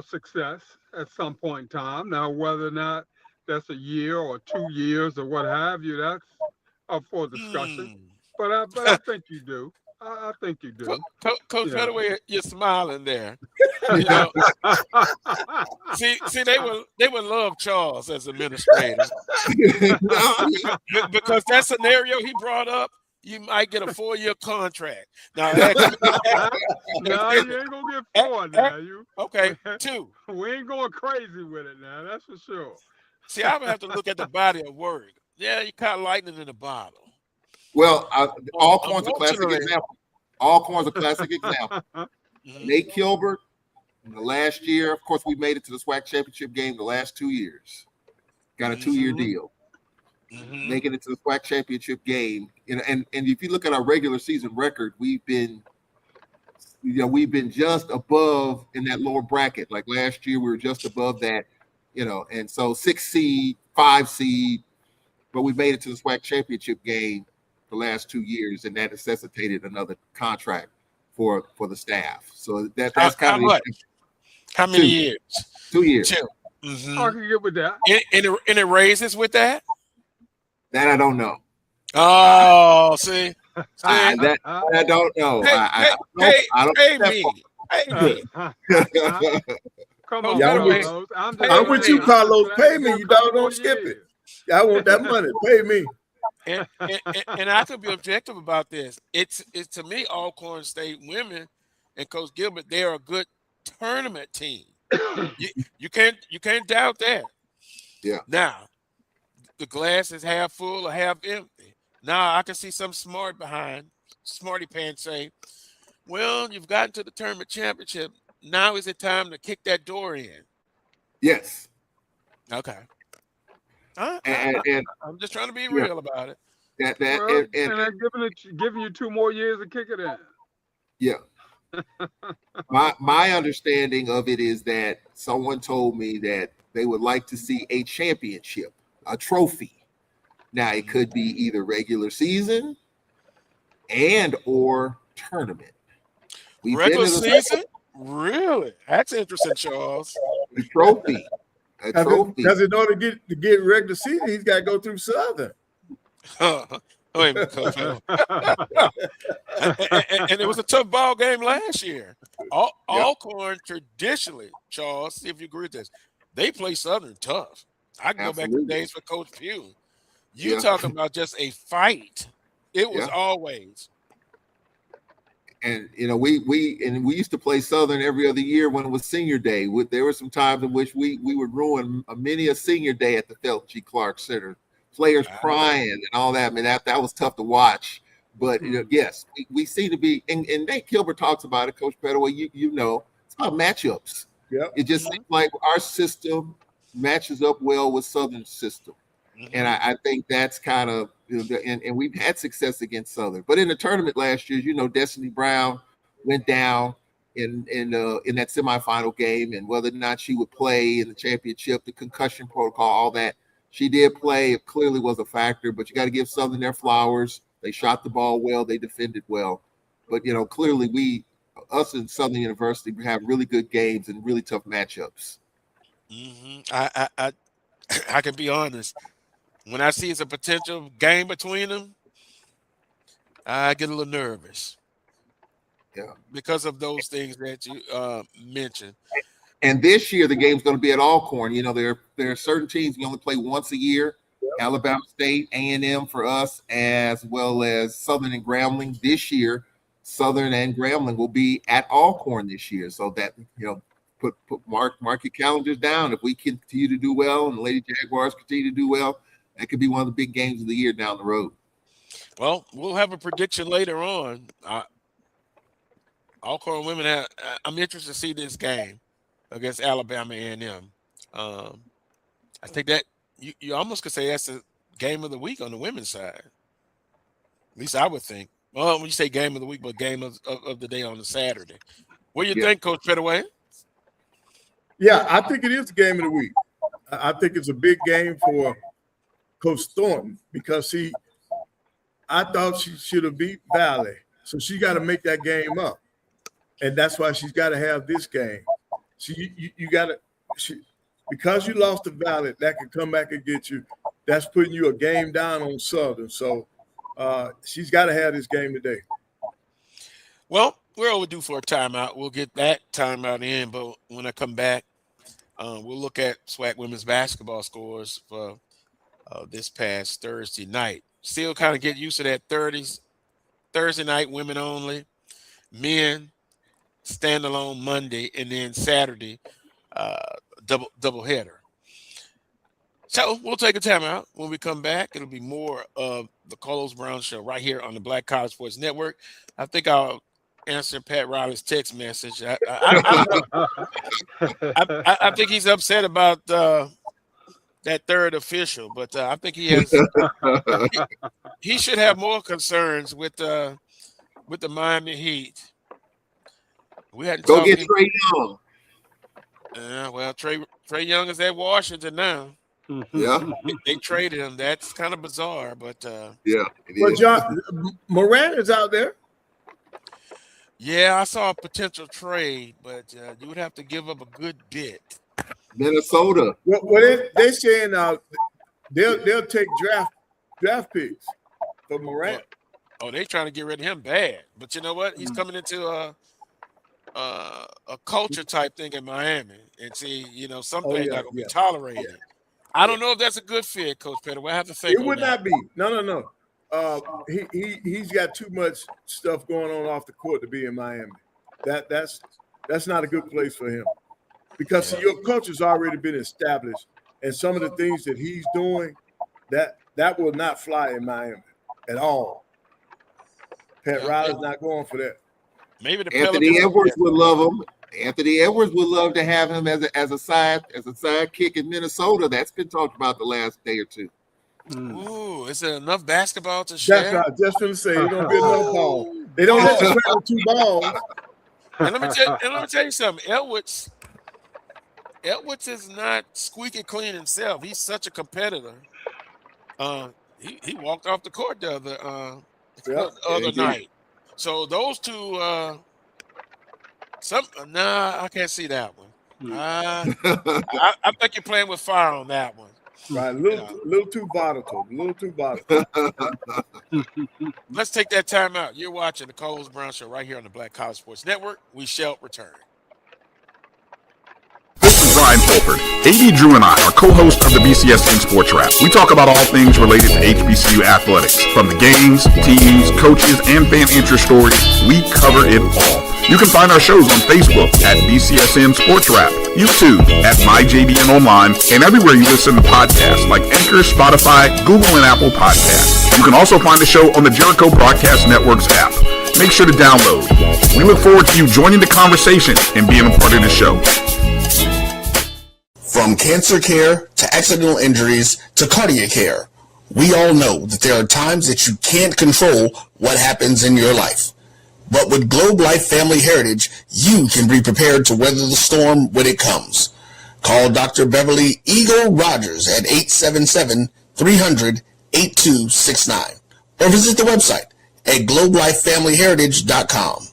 success at some point in time. Now, whether or not that's a year or 2 years or what have you, that's up for discussion. But I think you do. I think you do.
Coach Pettaway, you're smiling there. See, they would love Charles as administrator because that scenario he brought up, you might get a 4-year contract. Now,
no, you ain't gonna get 4 now.
Okay, 2.
We ain't going crazy with it now. That's for sure.
See, I would have to look at the body of work. Yeah, you caught lightning in a bottle.
Well, Alcorn's a classic example. Alcorn's a classic example. Nate Kilbert, in the last year, of course, we made it to the SWAC championship game the last 2 years. Got a 2-year deal. Making it to the SWAC championship game. And if you look at our regular season record, we've been just above in that lower bracket. Like last year, we were just above that, and so 6 seed, 5 seed, but we made it to the SWAC championship game the last 2 years, and that necessitated another contract for the staff. So that's kind of
much? How many years?
2 years.
2.
I can get with that.
And it raises with that?
That I don't know.
Oh, see?
That I don't know.
Pay me.
Come on,
Carlos.
I'm
with you, Carlos. Pay me. You don't skip it. I want that money. Pay me.
And I could be objective about this. It's to me, Alcorn State women and Coach Gilbert, they are a good tournament team. You can't doubt that.
Yeah.
Now, the glass is half full or half empty. Now I can see some smarty pants say, well, you've gotten to the tournament championship. Now is it time to kick that door in?
Yes.
Okay.
And
I'm just trying to be real about it.
And I'm giving you 2 more years to kick it in.
Yeah. My understanding of it is that someone told me that they would like to see a championship, a trophy. Now it could be either regular season and or tournament.
Regular season? Really? That's interesting, Charles.
A trophy.
Because in order to get regular season, he's got to go through Southern.
Wait a minute, Coach. And it was a tough ball game last year. Alcorn traditionally, Charles, see if you agree with this, they play Southern tough. I can go back to days for Coach Pugh. You talking about just a fight. It was always.
And we used to play Southern every other year when it was senior day. There were some times in which we would ruin many a senior day at the Felton G. Clark Center. Players crying and all that. I mean, that was tough to watch. But yes, we seem to be. And Nate Kilbert talks about it. Coach Pettaway, it's about matchups. Yeah, it just seems like our system matches up well with Southern's system, and I think that's kind of. And we've had success against Southern, but in the tournament last year, Destiny Brown went down in that semifinal game, and whether or not she would play in the championship, the concussion protocol, all that, she did play. It clearly was a factor, but you got to give Southern their flowers. They shot the ball well, they defended well, but clearly us in Southern University have really good games and really tough matchups.
I can be honest. When I see it's a potential game between them, I get a little nervous.
Yeah,
because of those things that you mentioned.
And this year, the game's going to be at Alcorn. There are certain teams you only play once a year. Alabama State, A&M for us, as well as Southern and Grambling. This year, Southern and Grambling will be at Alcorn this year. So that mark your calendars down. If we continue to do well and the Lady Jaguars continue to do well, that could be one of the big games of the year down the road.
Well, we'll have a prediction later on. Alcorn women I'm interested to see this game against Alabama A&M. I think that you almost could say that's the game of the week on the women's side. At least I would think. Well, when you say game of the week, but game of the day on the Saturday. What do you think, Coach Pettaway?
Yeah, I think it is the game of the week. I think it's a big game for Coach Thornton because I thought she should have beat Valley. So she got to make that game up. And that's why she's got to have this game. Because you lost to Valley, that can come back and get you. That's putting you a game down on Southern. So she's got to have this game today.
Well, we're overdue for a timeout. We'll get that timeout in, but when I come back, we'll look at SWAC women's basketball scores for this past Thursday night. Still kind of get used to that Thursday night, women only, men, standalone Monday, and then Saturday, double header. So we'll take a timeout. When we come back, it'll be more of the Carlos Brown Show right here on the Black College Sports Network. I think I'll answer Pat Riley's text message. I think he's upset about that third official, but I think he has. He should have more concerns with the Miami Heat. We hadn't
go get Trae Young.
Well, Trae Young is at Washington now.
Yeah,
they traded him. That's kind of bizarre, but
yeah.
Well, John Moran is out there.
Yeah, I saw a potential trade, but you would have to give up a good bit.
Minnesota.
Well, they're saying they'll take draft picks for Moran.
Oh, they're trying to get rid of him bad. But you know what? He's coming into a culture type thing in Miami, and see, some things not gonna be tolerated. Yeah. I don't know if that's a good fit, Coach Pettaway. I have to think.
It would not be. No. He's got too much stuff going on off the court to be in Miami. That's not a good place for him because your culture's already been established, and some of the things that he's doing that will not fly in Miami at all. Pat Riley's not going for that.
Maybe the
Anthony Edwards would love him. Anthony Edwards would love to have him as a sidekick in Minnesota. That's been talked about the last day or two.
Ooh, is there enough basketball to share?
That's right. Just going to say there's going to be enough ball. They don't let you play with two balls.
And let me tell you something. Edwards is not squeaky clean himself. He's such a competitor. He walked off the court the other night. So those two, I can't see that one. I think you're playing with fire on that one.
Right, a little too volatile.
Let's take that time out. You're watching the Carlos Brown Show right here on the Black College Sports Network. We shall return.
This is Ryan Fulford. A.D. Drew and I are co-hosts of the BCSN Sports Wrap. We talk about all things related to HBCU athletics. From the games, teams, coaches, and fan interest stories, we cover it all. You can find our shows on Facebook at BCSN Sports Wrap, YouTube at MyJBN Online, and everywhere you listen to podcasts like Anchor, Spotify, Google, and Apple Podcasts. You can also find the show on the Jericho Broadcast Network's app. Make sure to download. We look forward to you joining the conversation and being a part of the show.
From cancer care to accidental injuries to cardiac care, we all know that there are times that you can't control what happens in your life. But with Globe Life Family Heritage, you can be prepared to weather the storm when it comes. Call Dr. Beverly Eagle Rogers at 877-300-8269 or visit the website at globelifefamilyheritage.com.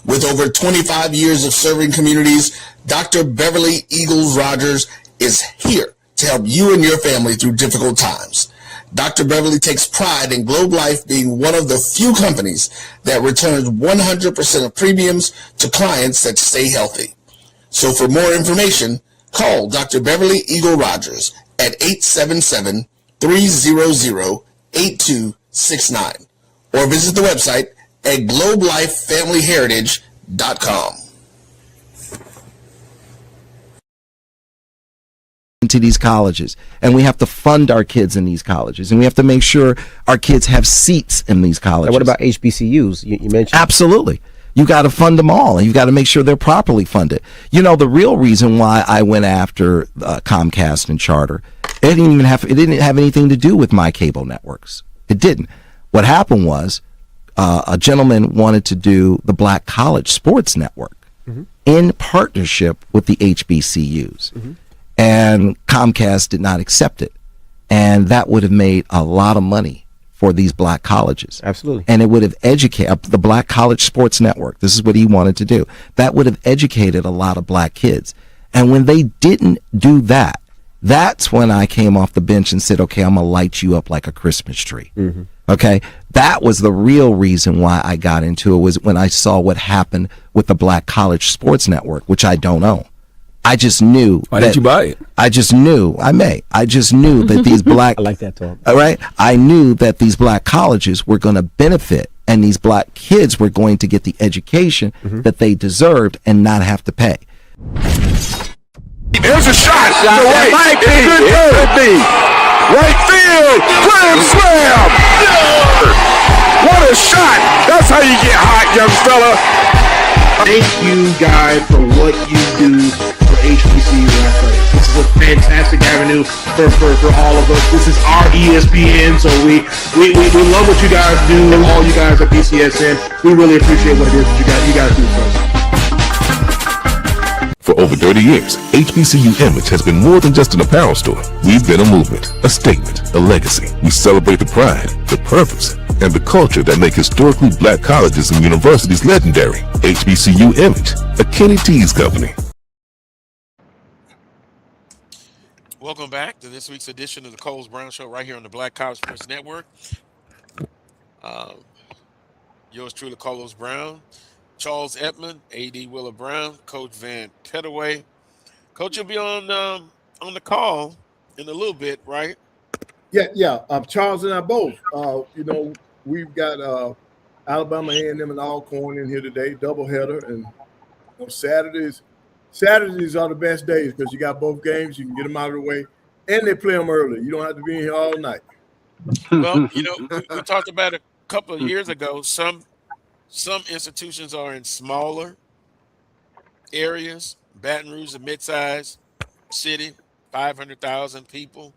With over 25 years of serving communities, Dr. Beverly Eagles Rogers is here to help you and your family through difficult times. Dr. Beverly takes pride in Globe Life being one of the few companies that returns 100% of premiums to clients that stay healthy. So for more information, call Dr. Beverly Eagle Rogers at 877-300-8269 or visit the website at globelifefamilyheritage.com.
into these colleges, and we have to fund our kids in these colleges, and we have to make sure our kids have seats in these colleges.
And what about HBCUs? You mentioned.
Absolutely. You got to fund them all, and you've got to make sure they're properly funded. You know, the real reason why I went after Comcast and Charter, it didn't have anything to do with my cable networks. It didn't. What happened was a gentleman wanted to do the Black College Sports Network in partnership with the HBCUs. And Comcast did not accept it. And that would have made a lot of money for these black colleges.
Absolutely.
And it would have educated the Black College Sports Network. This is what he wanted to do. That would have educated a lot of black kids. And when they didn't do that, that's when I came off the bench and said, okay, I'm going to light you up like a Christmas tree. Okay. That was the real reason why I got into it, was when I saw what happened with the Black College Sports Network, which I don't own. I just knew.
Why didn't you buy it?
I just knew. I just knew that these black.
I like that talk.
All right. I knew that these black colleges were going to benefit, and these black kids were going to get the education that they deserved and not have to pay.
There's a shot. It might be. It could be. Right field. Grand slam. What a shot. That's how you get hot, young fella.
Thank you guys for what you do for HBCU athletics. This is a fantastic avenue for all of us. This is our ESPN, so we love what you guys do, all you guys at BCSN. We really appreciate what it is that you guys do for us.
For over 30 years, HBCU Image has been more than just an apparel store. We've been a movement, a statement, a legacy. We celebrate the pride, the purpose, and the culture that make historically black colleges and universities legendary. HBCU Image, a Kenny T's company.
Welcome back to this week's edition of the Coles Brown Show right here on the Black College Sports Network. Yours truly, Carlos Brown, Charles Edmond, A.D. Willa Brown, Coach Vann Pettaway. Coach, you'll be on the call in a little bit, right?
Yeah. Charles and I both. You know, we've got Alabama A&M and Alcorn in here today, doubleheader, and on Saturdays are the best days because you got both games. You can get them out of the way, and they play them early. You don't have to be in here all night.
Well, you know, we talked about it a couple of years ago. Some institutions are in smaller areas. Baton Rouge, a mid-sized city, 500,000 people.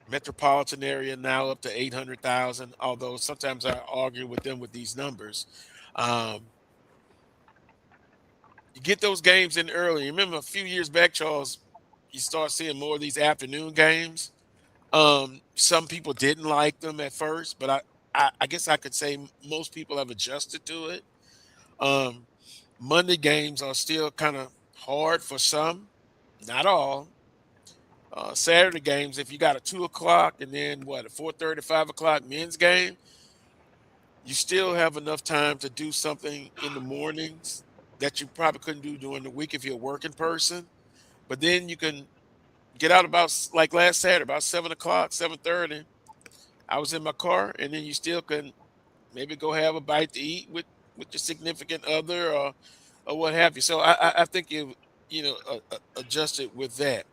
Metropolitan area now up to 800,000, although sometimes I argue with them with these numbers. You get those games in early. You remember a few years back, Charles, you start seeing more of these afternoon games. Some people didn't like them at first, but I guess I could say most people have adjusted to it. Monday games are still kind of hard for some, not all. Saturday games, if you got a 2 o'clock and then a 4:30, 5 o'clock men's game, you still have enough time to do something in the mornings that you probably couldn't do during the week if you're a working person. But then you can get out about, like last Saturday, about 7 o'clock, 7:30. I was in my car, and then you still can maybe go have a bite to eat with your significant other or what have you. So I think you adjusted with that.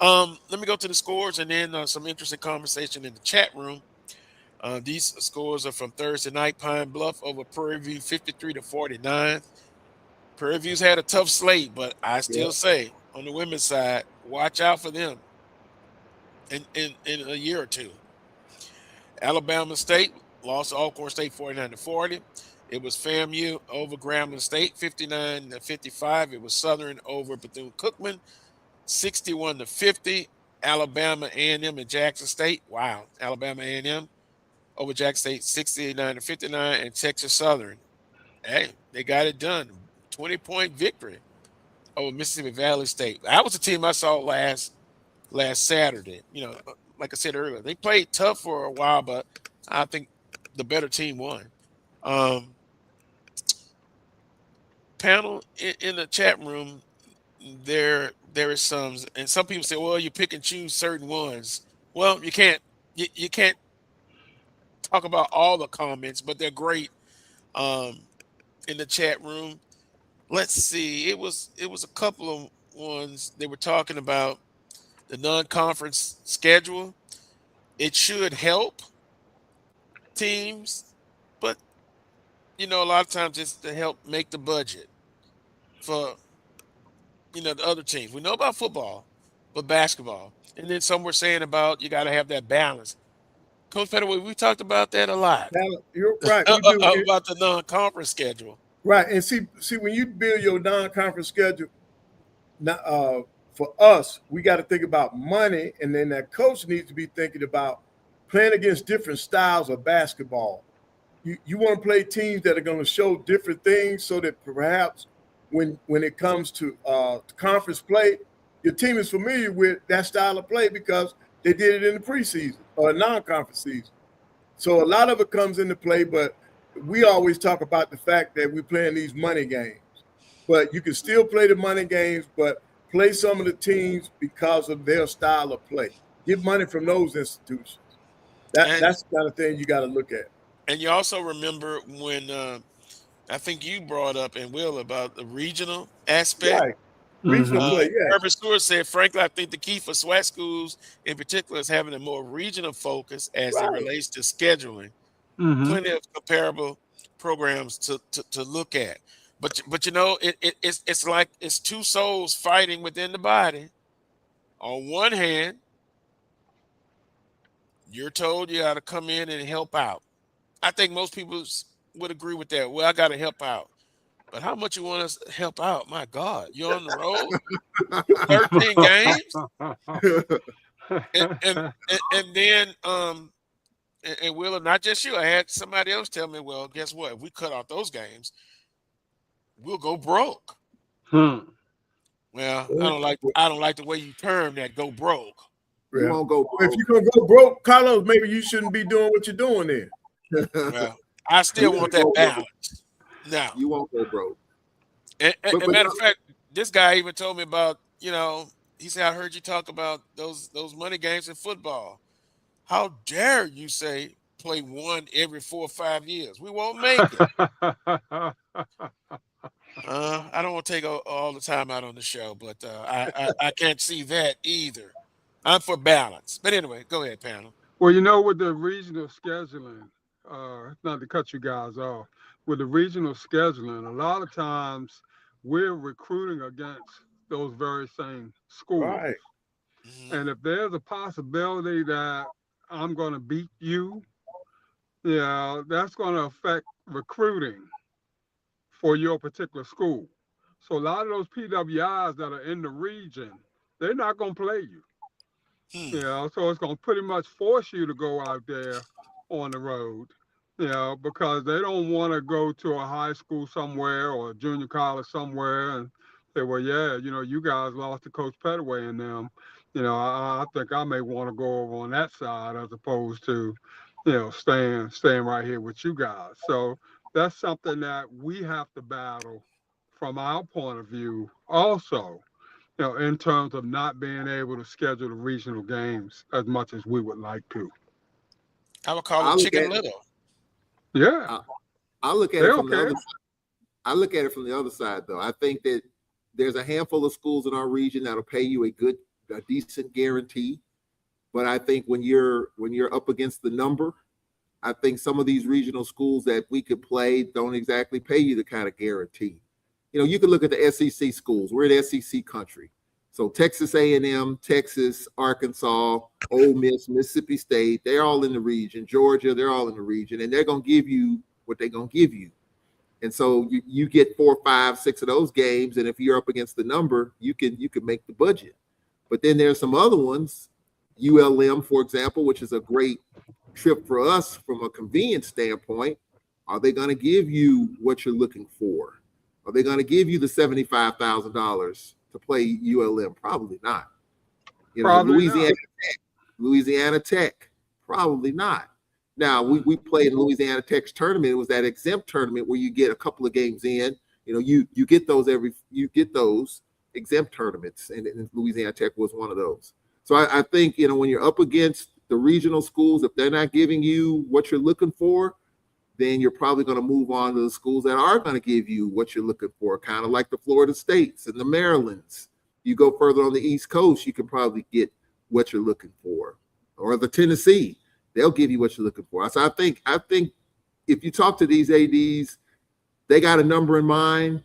Let me go to the scores and then some interesting conversation in the chat room. These scores are from Thursday night. Pine Bluff over Prairie View, 53-49. Prairie View's had a tough slate, but I still say on the women's side, watch out for them in a year or two. Alabama State lost to Alcorn State 49-40. It was FAMU over Grambling State 59-55. It was Southern over Bethune-Cookman 61-50. Alabama A&M and Jackson State. Wow. Alabama A&M over Jackson State 69-59. And Texas Southern. Hey, they got it done. 20-point victory over Mississippi Valley State. That was a team I saw last Saturday. You know, like I said earlier, they played tough for a while, but I think the better team won. Panel in the chat room, there is some, and some people say, well, you pick and choose certain ones. Well, you can't talk about all the comments, but they're great in the chat room. Let's see. It was a couple of ones they were talking about the non-conference schedule. It should help teams, but a lot of times it's to help make the budget for the other teams. We know about football, but basketball, and then some were saying about you got to have that balance. Coach Pettaway, we talked about that a lot.
You're right. We do.
About the non-conference schedule.
Right, and see when you build your non-conference schedule, for us, we got to think about money, and then that coach needs to be thinking about playing against different styles of basketball. You want to play teams that are going to show different things, so that perhaps when it comes to conference play, your team is familiar with that style of play because they did it in the preseason or non-conference season. So a lot of it comes into play, but we always talk about the fact that we're playing these money games. But you can still play the money games, but play some of the teams because of their style of play. Get money from those institutions. That's the kind of thing you got to look at.
And you also remember when I think you brought up, and Will, about the regional aspect.
Right. Regional play, yeah.
Herbert Stewart said, frankly, I think the key for SWAC schools in particular is having a more regional focus as it relates to scheduling. Plenty of comparable programs to look at. But it's like it's two souls fighting within the body. On one hand, you're told you got to come in and help out. I think most people would agree with that. Well, I got to help out. But how much you want us to help out? My God, you're on the road, 13 games. And then, and Will, not just you, I had somebody else tell me, well, guess what? If we cut out those games, we'll go broke. Well, I don't like the way you term that, go broke.
Yeah. You won't go broke. If you're gonna go broke, Carlos, maybe you shouldn't be doing what you're doing there.
Well, I still want that balance. Now
you won't go broke.
And matter of fact, this guy even told me about, he said, I heard you talk about those money games in football. How dare you say play one every 4 or 5 years? We won't make it. I don't want to take all the time out on the show, but I can't see that either. I'm for balance. But anyway, go ahead, panel.
Well, with the regional scheduling, not to cut you guys off, with the regional scheduling, a lot of times we're recruiting against those very same schools.
Right.
And if there's a possibility that I'm going to beat you, that's going to affect recruiting for your particular school. So a lot of those PWIs that are in the region, they're not going to play you. So it's going to pretty much force you to go out there on the road. Because they don't want to go to a high school somewhere or a junior college somewhere and say, well, you guys lost to Coach Pettaway and them. I think I may want to go over on that side as opposed to, staying right here with you guys. So that's something that we have to battle from our point of view also, in terms of not being able to schedule the regional games as much as we would like to.
I would call it Chicken Little.
Yeah,
I look at it from the other side. I look at it from the other side, though. I think that there's a handful of schools in our region that'll pay you a decent guarantee. But I think when you're up against the number, I think some of these regional schools that we could play don't exactly pay you the kind of guarantee. You can look at the SEC schools. We're in SEC country. So Texas A&M, Texas, Arkansas, Ole Miss, Mississippi State, they're all in the region. Georgia, they're all in the region, and they're going to give you what they're going to give you. And so you get 4, 5, 6 of those games, and if you're up against the number, you can make the budget. But then there's some other ones, ULM, for example, which is a great trip for us from a convenience standpoint. Are they going to give you what you're looking for? Are they going to give you the $75,000 to play ULM? Probably not. Louisiana Tech, probably not. Now we played in Louisiana Tech's tournament. It was that exempt tournament where you get a couple of games in. You get those exempt tournaments, and Louisiana Tech was one of those. So I think when you're up against the regional schools, if they're not giving you what you're looking for, then you're probably going to move on to the schools that are going to give you what you're looking for, kind of like the Florida States and the Marylands. You go further on the East Coast, you can probably get what you're looking for, or the Tennessee, they'll give you what you're looking for. So I think if you talk to these ADs, they got a number in mind,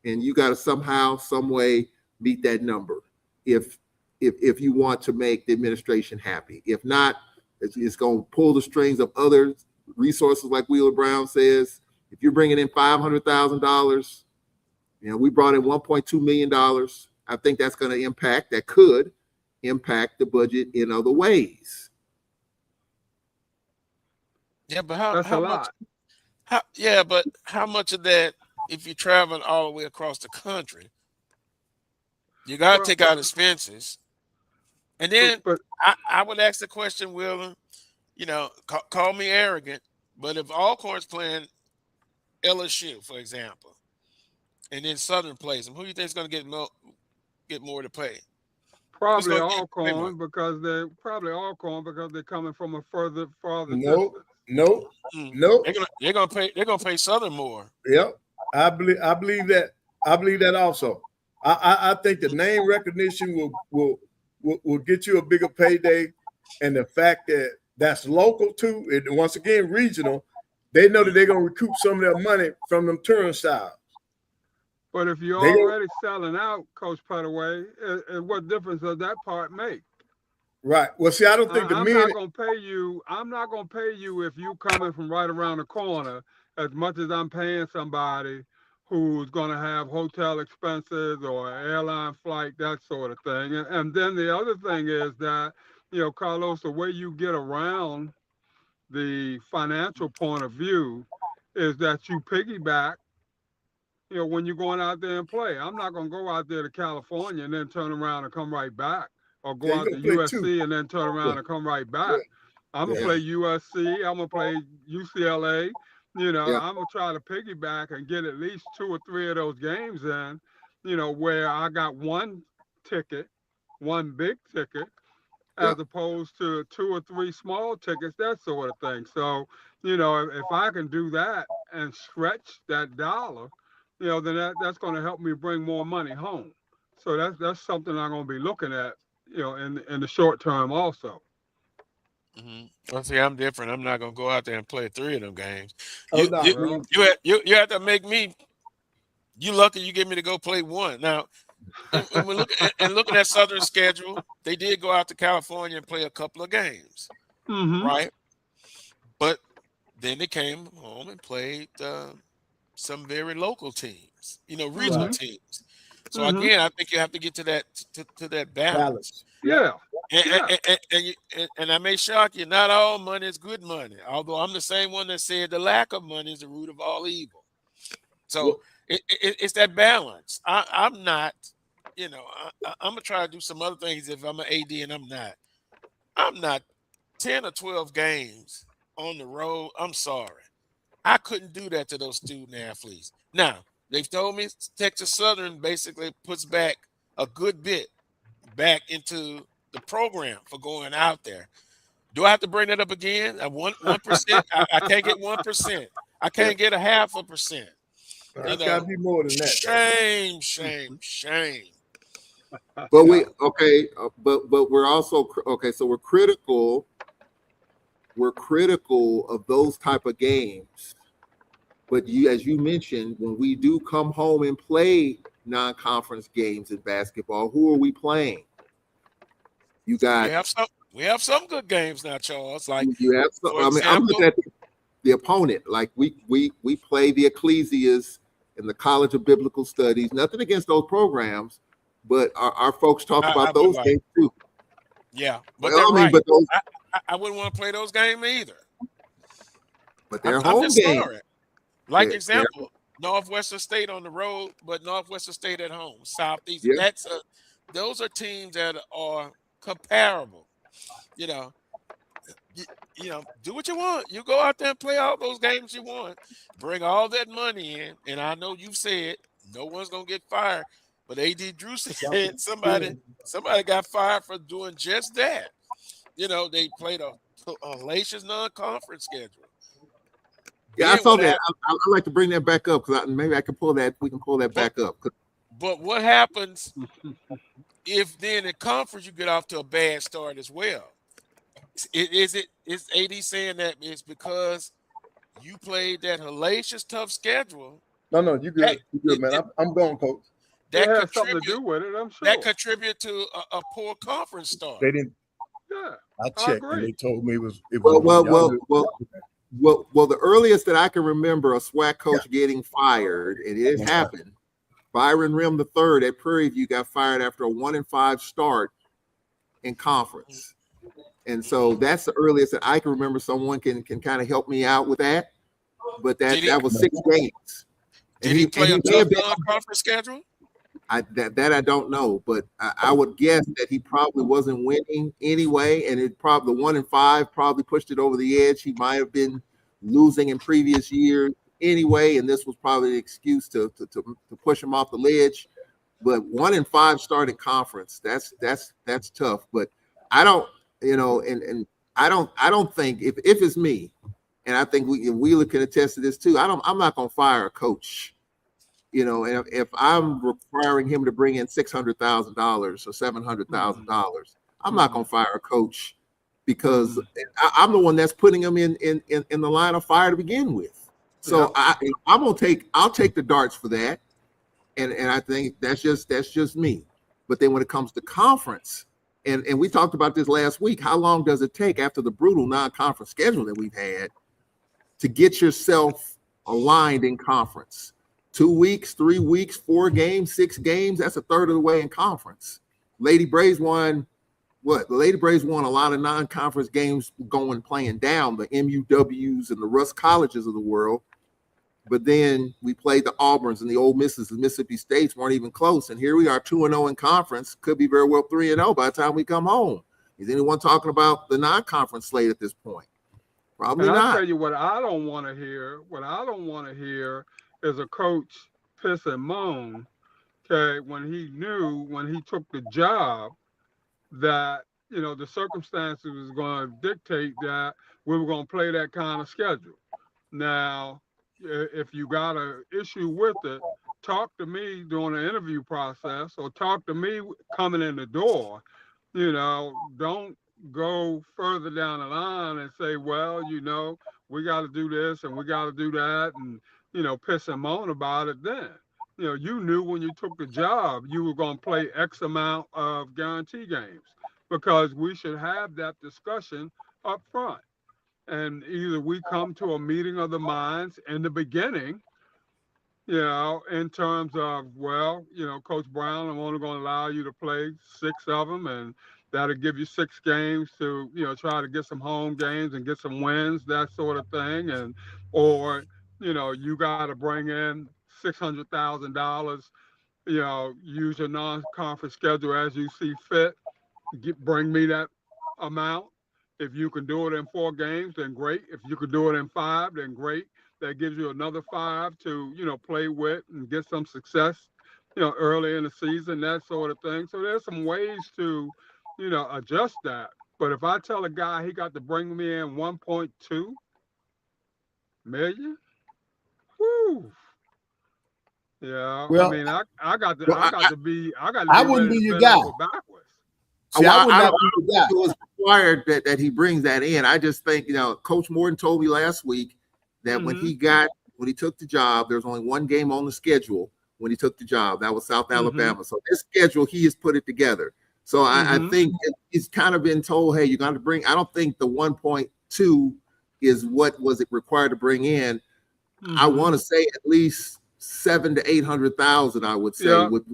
and you got to somehow, some way meet that number. If you want to make the administration happy, if not, it's going to pull the strings of other resources, like Wheeler Brown says. If you're bringing in $500,000, we brought in $1.2 million. I think that's going to could impact the budget in other ways.
Yeah, but
That's
how
a
much?
lot.
But how much of that, if you're traveling all the way across the country, you got to take out expenses. And then I would ask the question, Wheeler, call me arrogant, but if Alcorn's playing LSU, for example, and then Southern plays them, who do you think is going to get more to play?
Probably Alcorn because they're coming from a farther
No.
They're gonna pay Southern more.
Yep. I believe that. I believe that also. I think the name recognition will get you a bigger payday, and the fact that that's local too, and once again regional, they know that they're gonna recoup some of their money from them turnstiles.
But if you're already selling out, Coach Pettaway, what difference does that part make?
Right. Well, see, I don't think
I'm not gonna pay you if you coming from right around the corner as much as I'm paying somebody who's gonna have hotel expenses or airline flight, that sort of thing. And then the other thing is that, Carlos, the way you get around the financial point of view is that you piggyback. When you're going out there and play, I'm not going to go out there to California and then turn around and come right back, or go out to USC and then turn around and come right back. I'm going to play USC. I'm going to play UCLA. I'm going to try to piggyback and get at least 2 or 3 of those games in, where I got one big ticket, as opposed to 2 or 3 small tickets, that sort of thing. So, if I can do that and stretch that dollar, then that's going to help me bring more money home. So that's something I'm going to be looking at, in the short term also.
Mm-hmm. Well, see, I'm different. I'm not going to go out there and play 3 of them games. You have to make me. You lucky you get me to go play 1. Now, and we're looking at Southern's schedule, they did go out to California and play a couple of games, right? But then they came home and played some very local teams, regional teams. So again, I think you have to get to that balance.
Yeah.
And I may shock you, not all money is good money. Although I'm the same one that said the lack of money is the root of all evil. So it's that balance. I'm not, I'm gonna try to do some other things if I'm an AD, and I'm not 10 or 12 games on the road. I'm sorry. I couldn't do that to those student athletes. Now, they've told me Texas Southern basically puts back a good bit back into the program for going out there. Do I have to bring that up again? 1%? I can't get 1%. I can't get 0.5%.
It's got to be more than that.
Shame.
But but we're also so we're critical. We're critical of those type of games, but as you mentioned, when we do come home and play non-conference games in basketball, who are we playing? We have some good games now, Charles. Like you have some. I'm looking at the opponent. Like we play the Ecclesias in the College of Biblical Studies. Nothing against those programs, but our folks talk about those games too.
Yeah, but I wouldn't want to play those games either.
But they're home games.
Like example, Northwestern State on the road, but Northwestern State at home. Southeast. Yeah. Those are teams that are comparable. Do what you want. You go out there and play all those games you want. Bring all that money in, and I know you've said no one's gonna get fired. But AD Drew said somebody got fired for doing just that. They played a hellacious non-conference schedule.
Yeah, I saw that. I'd like to bring that back up because maybe I can pull that. We can pull that back up.
But what happens if then in conference you get off to a bad start as well? Is AD saying that it's because you played that hellacious tough schedule?
No, you good. You good, man. I'm going, coach.
It
That
has something to do with it, I'm sure.
That contribute to a poor conference start.
They didn't.
Yeah,
I checked, and they told me it was.
Well, the earliest that I can remember a SWAC coach getting fired, and it happened. Byron Rim III at Prairie View got fired after a 1-5 start in conference. And so that's the earliest that I can remember someone can kind of help me out with that. But that was 6 games.
Did he play a tough non-conference schedule?
That I don't know, but I would guess that he probably wasn't winning anyway, and it probably the 1-5 probably pushed it over the edge. He might have been losing in previous years anyway, and this was probably the excuse to push him off the ledge. But 1-5 starting conference, that's tough. But I don't, and I don't think if it's me, and I think Wheeler can attest to this too. I'm not gonna fire a coach. And if I'm requiring him to bring in $600,000 or $700,000, I'm not going to fire a coach because I'm the one that's putting him in the line of fire to begin with. So I'll take the darts for that, and I think that's just me. But then when it comes to conference, and we talked about this last week, how long does it take after the brutal non-conference schedule that we've had to get yourself aligned in conference? 2 weeks, 3 weeks, 4 games, 6 games. That's a third of the way in conference. Lady Braves won what? The Lady Braves won a lot of non-conference games playing down the MUWs and the Russ Colleges of the world. But then we played the Auburns and the Ole Misses and Mississippi States weren't even close. And here we are 2-0 in conference. Could be very well 3-0 by the time we come home. Is anyone talking about the non-conference slate at this point? Probably not.
I'll tell you what I don't want to hear. What I don't want to hear is a coach piss and moan, okay, when he knew when he took the job that, the circumstances was going to dictate that we were going to play that kind of schedule. Now, if you got an issue with it, talk to me during the interview process or talk to me coming in the door. Don't go further down the line and say, well, we got to do this and we got to do that and piss and moan about it then. You knew when you took the job, you were going to play X amount of guarantee games because we should have that discussion up front. And either we come to a meeting of the minds in the beginning, in terms of, Coach Brown, I'm only going to allow you to play 6 of them, and that'll give you 6 games to, try to get some home games and get some wins, that sort of thing. Or you got to bring in $600,000, use your non-conference schedule as you see fit. Bring me that amount. If you can do it in 4 games, then great. If you can do it in 5, then great. That gives you another 5 to, play with and get some success, early in the season, that sort of thing. So there's some ways to, adjust that. But if I tell a guy he got to bring me in 1.2 million, whew. Yeah,
well,
I mean, I got to be
I wouldn't be your guy.
See, I would not be your guy. It was required that he brings that in. I just think, Coach Morton told me last week that when he took the job, there's only 1 game on the schedule when he took the job. That was South Alabama. So this schedule, he has put it together. So I think he's kind of been told, hey, you're going to bring. I don't think the 1.2 is what was it required to bring in. I want to say at least 700,000 to 800,000. I would say, which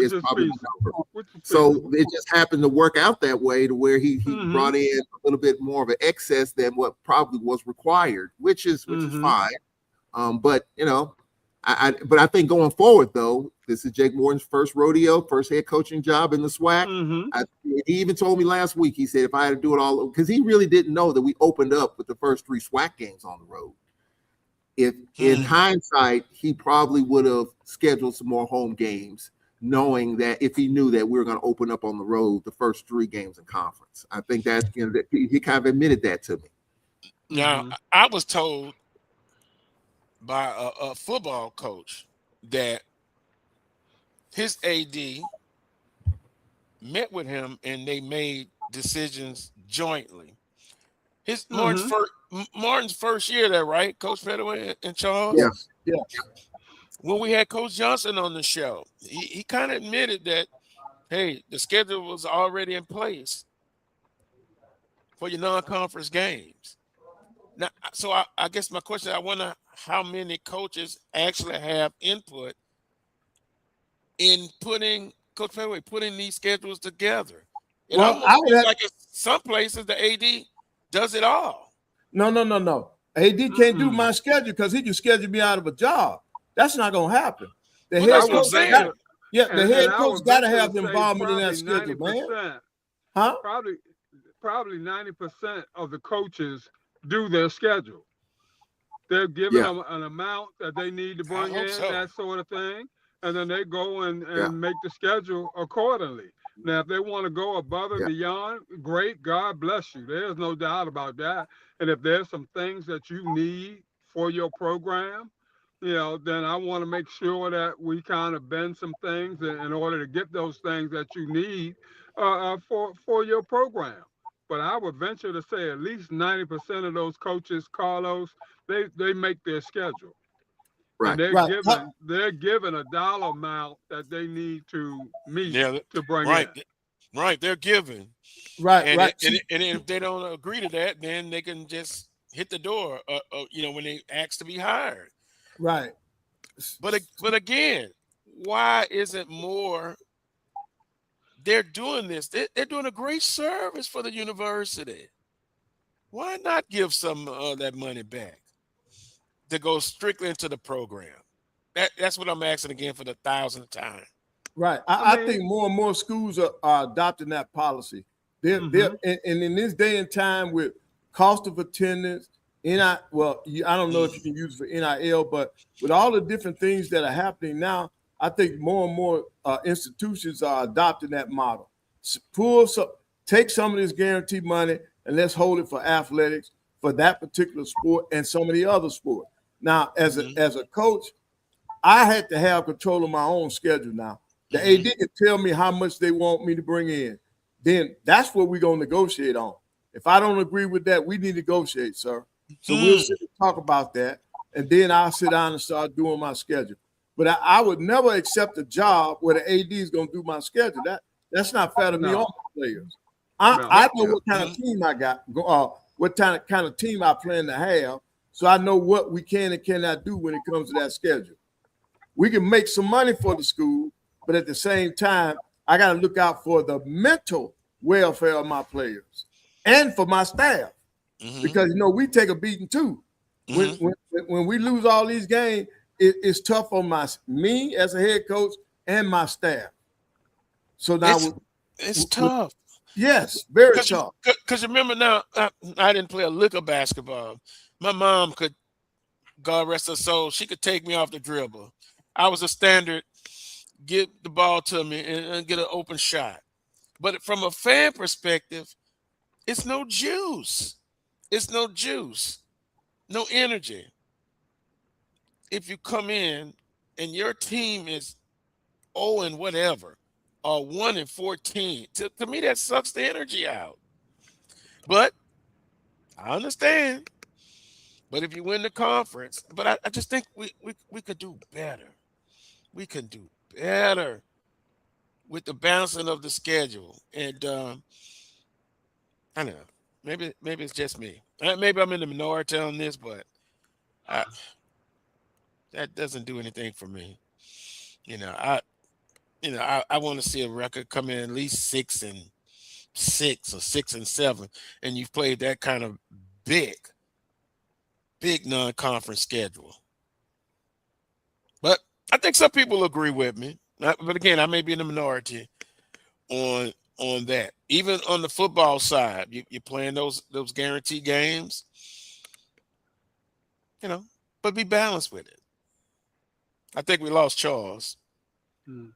is probably the number. So it just happened to work out that way to where he brought in a little bit more of an excess than what probably was required, which is fine. But I think going forward though, this is Jake Morton's first rodeo, first head coaching job in the SWAC. He even told me last week. He said if I had to do it all, because he really didn't know that we opened up with the first 3 SWAC games on the road. If in hindsight, he probably would have scheduled some more home games, knowing that if he knew that we were going to open up on the road the first 3 games in conference. I think that he kind of admitted that to me.
Now, I was told by a football coach that his AD met with him and they made decisions jointly. His Martin's first year there, right? Coach Pettaway and Charles?
Yes.
Yeah.
When we had Coach Johnson on the show, he kind of admitted that, hey, the schedule was already in place for your non-conference games. Now, so I guess my question, I wonder how many coaches actually have input in putting these schedules together. It almost feels like in some places the AD does it all.
No. AD can't do my schedule because he can schedule me out of a job. That's not going to happen. The head coach got to have involvement in that schedule, man. Huh?
Probably 90% of the coaches do their schedule. They're giving them an amount that they need to bring in, that sort of thing, and then they go and make the schedule accordingly. Now, if they want to go above and beyond, great, God bless you. There's no doubt about that. And if there's some things that you need for your program, then I want to make sure that we kind of bend some things in order to get those things that you need for your program. But I would venture to say at least 90% of those coaches, Carlos, they make their schedule.
Right.
And they're given a dollar amount that they need to meet to bring in.
Right, they're given.
Right.
And if they don't agree to that, then they can just hit the door, when they ask to be hired.
Right.
But again, why isn't more? They're doing this. They're doing a great service for the university. Why not give some of that money back to go strictly into the program? That's what I'm asking again for the 1,000th time.
Right. I think more and more schools are adopting that policy. They're in this day and time with cost of attendance, I don't know if you can use it for NIL, but with all the different things that are happening now, I think more and more institutions are adopting that model. Take some of this guaranteed money and let's hold it for athletics, for that particular sport and some of the other sports. Now, as a coach, I had to have control of my own schedule now. The AD can tell me how much they want me to bring in. Then that's what we're going to negotiate on. If I don't agree with that, we need to negotiate, sir. So we'll sit and talk about that, and then I'll sit down and start doing my schedule. But I would never accept a job where the AD is going to do my schedule. That's not fair to me or my players. I know what kind of team I got, what kind of team I plan to have, so I know what we can and cannot do when it comes to that schedule. We can make some money for the school, but at the same time, I got to look out for the mental welfare of my players and for my staff. Because, we take a beating too. When we lose all these games, it's tough on me as a head coach and my staff. So now
it's tough.
Yes, very tough.
Because remember now, I didn't play a lick of basketball. My mom could, God rest her soul, she could take me off the dribble. I was a standard, get the ball to me and get an open shot. But from a fan perspective, it's no juice. It's no juice, no energy. If you come in and your team is 0 and whatever, or 1 and 14, to me that sucks the energy out. But I understand. But if you win the conference, but I just think we could do better. We can do better with the balancing of the schedule. And I don't know. Maybe it's just me. Maybe I'm in the minority on this, but that doesn't do anything for me. I want to see a record come in at least 6-6 or 6-7, and you've played that kind of big non-conference schedule. But I think some people agree with me. But again, I may be in the minority on that. Even on the football side, you're playing those guaranteed games, but be balanced with it. I think we lost Charles.
We're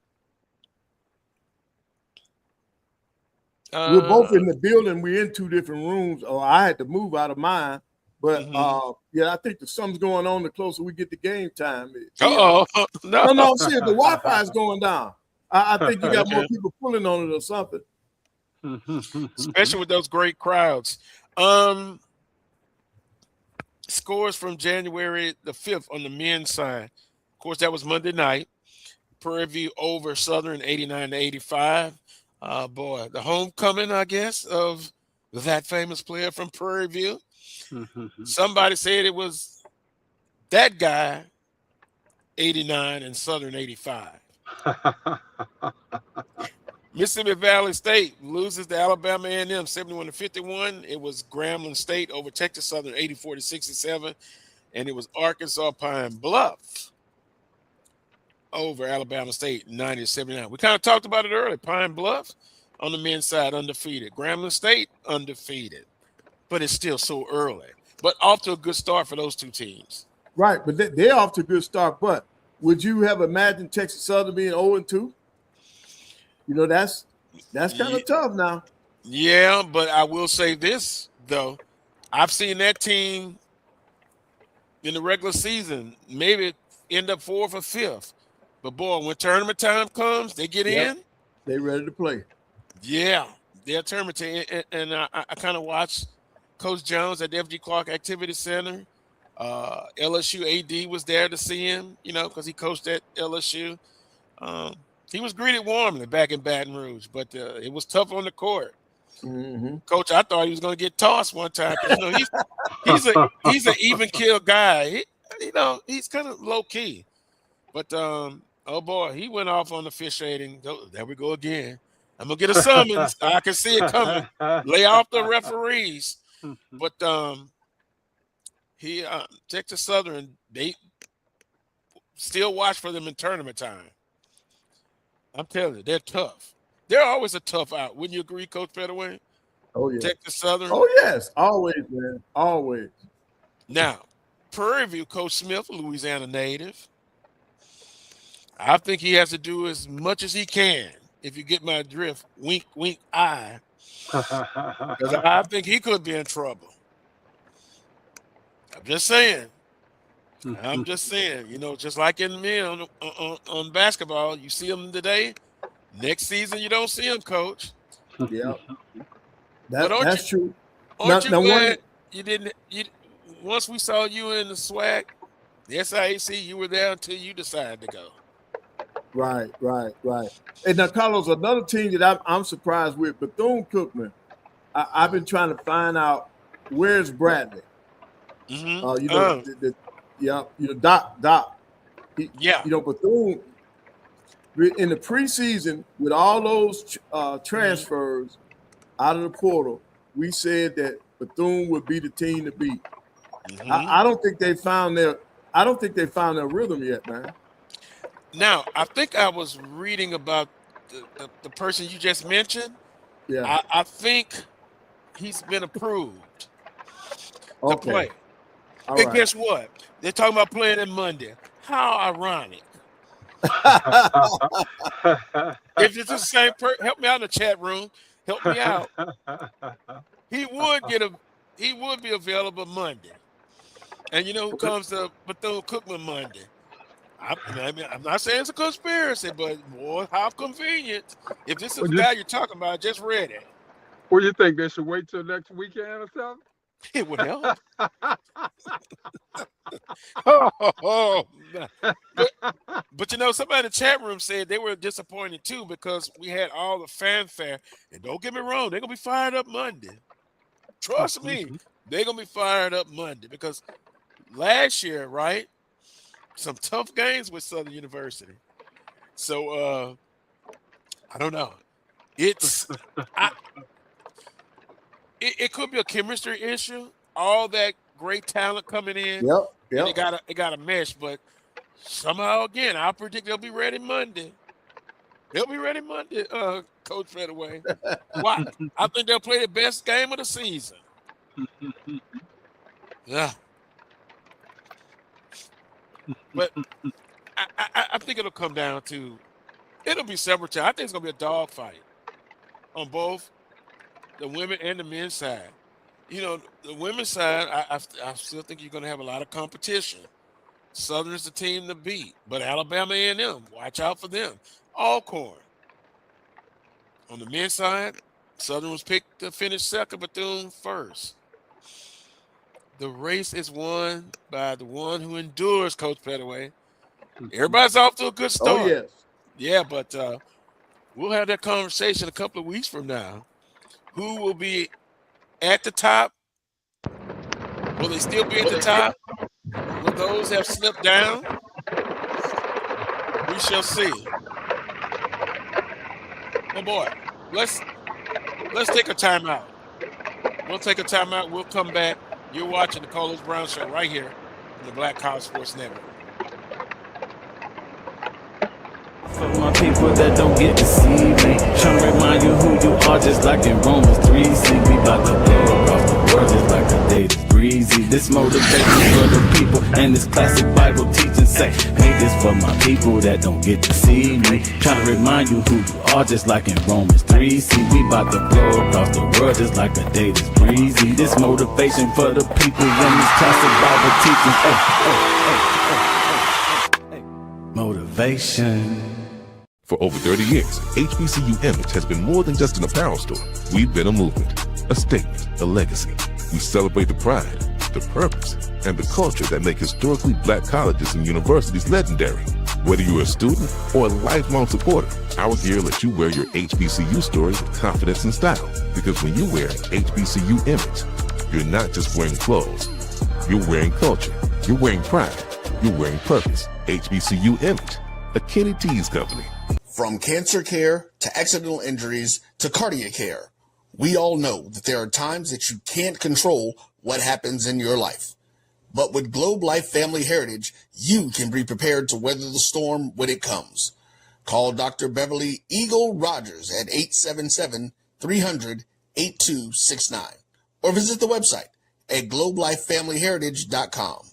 both in the building. We're in two different rooms. I had to move out of mine. But I think something's going on the closer we get to game time.
No.
See, the Wi-Fi is going down. I think you got more people pulling on it or something.
Especially with those great crowds. Scores from January the 5th on the men's side. Of course, that was Monday night. Prairie View over Southern 89-85. Boy, the homecoming, I guess, of that famous player from Prairie View. Somebody said it was that guy, 89, and Southern 85. Mississippi Valley State loses to Alabama A&M 71-51. It was Grambling State over Texas Southern 84-67, and it was Arkansas Pine Bluff over Alabama State 90-79. We kind of talked about it earlier. Pine Bluff on the men's side undefeated. Grambling State undefeated, but it's still so early. But off to a good start for those two teams.
Right, but they're off to a good start. But would you have imagined Texas Southern being 0-2? You know, that's kind of tough now.
Yeah, but I will say this, though. I've seen that team in the regular season maybe end up 4th or 5th. But, boy, when tournament time comes, they get in.
They ready to play.
Yeah, they're tournament team. And I kind of watched Coach Jones at the FG Clark Activity Center. LSU AD was there to see him, you know, because he coached at LSU. He was greeted warmly back in Baton Rouge, but it was tough on the court. Coach, I thought he was going to get tossed one time. You know, he's an even kill guy. He's kind of low key, but oh boy, he went off on the fish shading. There we go again. I'm gonna get a summons. I can see it coming. Lay off the referees, but Texas Southern, they still watch for them in tournament time. I'm telling you, they're tough. They're always a tough out. Wouldn't you agree, Coach Pettaway?
Oh, yeah.
Texas Southern?
Oh, yes. Always, man. Always.
Now, Prairie View, Coach Smith, Louisiana native. I think he has to do as much as he can, if you get my drift, wink, wink, eye. Because I think he could be in trouble. I'm just saying. You know, just like in men on basketball, you see them today. Next season, you don't see them, Coach.
Yeah, that's true.
Aren't you glad you didn't? Once we saw you in the SWAC, the SIAC, you were there until you decided to go.
Right. And now, Carlos, another team that I'm surprised with, Bethune-Cookman. I've been trying to find out where's Bradley. Doc. Bethune in the preseason with all those transfers out of the portal, we said that Bethune would be the team to beat. I don't think they found their rhythm yet, man.
Now, I think I was reading about the person you just mentioned.
Yeah,
I think he's been approved to play.
All
and
right.
Guess what? They're talking about playing on Monday. How ironic. If it's the same person, help me out in the chat room. Help me out. He would be available Monday. And you know who comes to Bethune-Cookman Monday? I'm not saying it's a conspiracy, but boy, how convenient. If this is the guy you're talking about, just read it.
What do you think? They should wait till next weekend or something?
It would help. But you know, somebody in the chat room said they were disappointed too because we had all the fanfare. And don't get me wrong, they're gonna be fired up Monday. Trust me, they're gonna be fired up Monday because last year, right? Some tough games with Southern University. So I don't know. It could be a chemistry issue. All that great talent coming in.
Yep.
And it got a mesh, but somehow again, I predict they'll be ready Monday. They'll be ready Monday, Coach Pettaway. Why? I think they'll play the best game of the season. Yeah. But I think it'll come down to it'll be several times. I think it's gonna be a dog fight on both the women and the men's side. You know, the women's side, I still think you're gonna have a lot of competition. Southern's the team to beat, but Alabama A&M, watch out for them. Alcorn. On the men's side, Southern was picked to finish second, Bethune first. The race is won by the one who endures, Coach Pettaway. Everybody's off to a good start.
Oh, yes.
Yeah, but we'll have that conversation a couple of weeks from now. Who will be at the top? Will they still be at the top? Will those have slipped down? We shall see. Oh boy, let's take a timeout. We'll take a timeout. We'll come back. You're watching the Carlos Brown Show right here on the Black College Sports Network.
For my people that don't get to see me, trying to remind you who you are, just like in Romans 3. See me about to blow across the world, just like a day that's breezy. This motivation for the people, and this classic Bible teaching say, hey, this for my people that don't get to see me, trying to remind you who you are, just like in Romans 3. See, we about to blow across the world, just like a day that's breezy. This motivation for the people, and this classic Bible teaching, motivation.
For over 30 years, HBCU Image has been more than just an apparel store. We've been a movement, a statement, a legacy. We celebrate the pride, the purpose, and the culture that make historically black colleges and universities legendary. Whether you're a student or a lifelong supporter, our gear lets you wear your HBCU story with confidence and style. Because when you wear HBCU Image, you're not just wearing clothes. You're wearing culture. You're wearing pride. You're wearing purpose. HBCU Image, a Kenny T's company.
From cancer care to accidental injuries to cardiac care, we all know that there are times that you can't control what happens in your life. But with Globe Life Family Heritage, you can be prepared to weather the storm when it comes. Call Dr. Beverly Eagle Rogers at 877-300-8269 or visit the website at globelifefamilyheritage.com.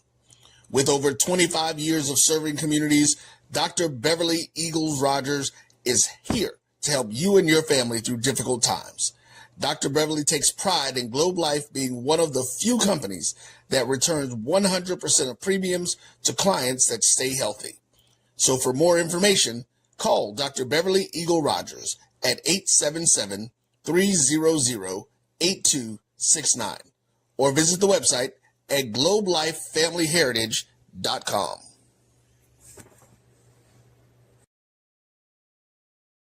With over 25 years of serving communities, Dr. Beverly Eagles Rogers is here to help you and your family through difficult times. Dr. Beverly takes pride in Globe Life being one of the few companies that returns 100% of premiums to clients that stay healthy. So for more information, call Dr. Beverly Eagle Rogers at 877-300-8269 or visit the website at globelifefamilyheritage.com.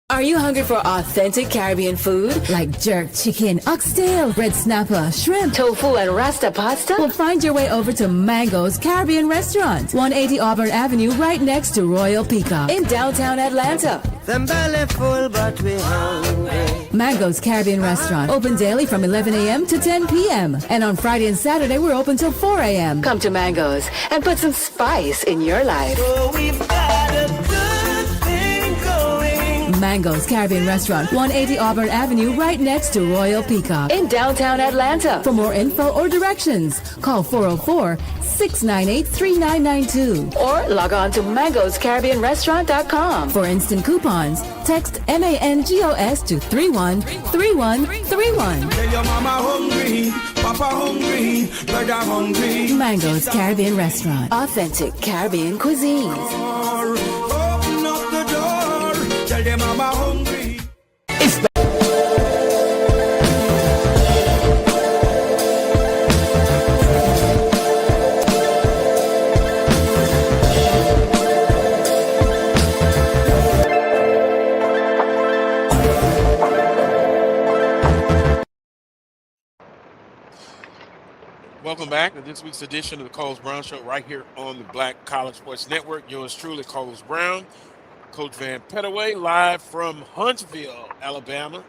Are you hungry for authentic Caribbean food like jerk chicken, oxtail, red snapper, shrimp, tofu, and rasta pasta? Well, find your way over to Mango's Caribbean Restaurant, 180 Auburn Avenue, right next to Royal Peacock in downtown Atlanta.
Them belly full, but we hungry.
Mango's Caribbean Restaurant, open daily from 11 a.m. to 10 p.m. And on Friday and Saturday, we're open till 4 a.m. Come to Mango's and put some spice in your life.
So we've got a good thing going.
Mango's Caribbean Restaurant, 180 Auburn Avenue, right next to Royal Peacock in downtown Atlanta. For more info or directions, call 404-698-3992 or log on to mangoscaribbeanrestaurant.com. For instant coupons, text MANGOS to 313131.
Tell your mama hungry, papa hungry, brother hungry.
Mango's Caribbean Restaurant, authentic Caribbean cuisines.
Open up the door, tell them mama hungry.
Welcome back to this week's edition of the Carlos Brown Show right here on the Black College Sports Network. Yours truly, Carlos Brown, Coach Vann Pettaway, live from Huntsville, Alabama.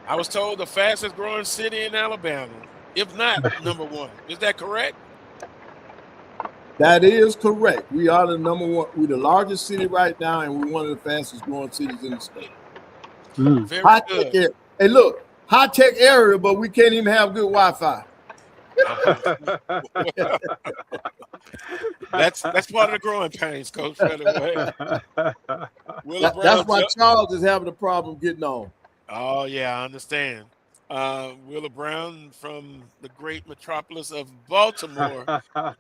I was told the fastest growing city in Alabama, if not number one. Is that correct?
That is correct. We are the number one. We're the largest city right now, and we're one of the fastest growing cities in the state.
Very
High
good.
tech area. Hey, look, high tech area, but we can't even have good Wi-Fi.
That's part of the growing pains, Coach Pettaway.
That's why Charles is having a problem getting on.
Oh, yeah, I understand. Willa Brown from the great metropolis of Baltimore,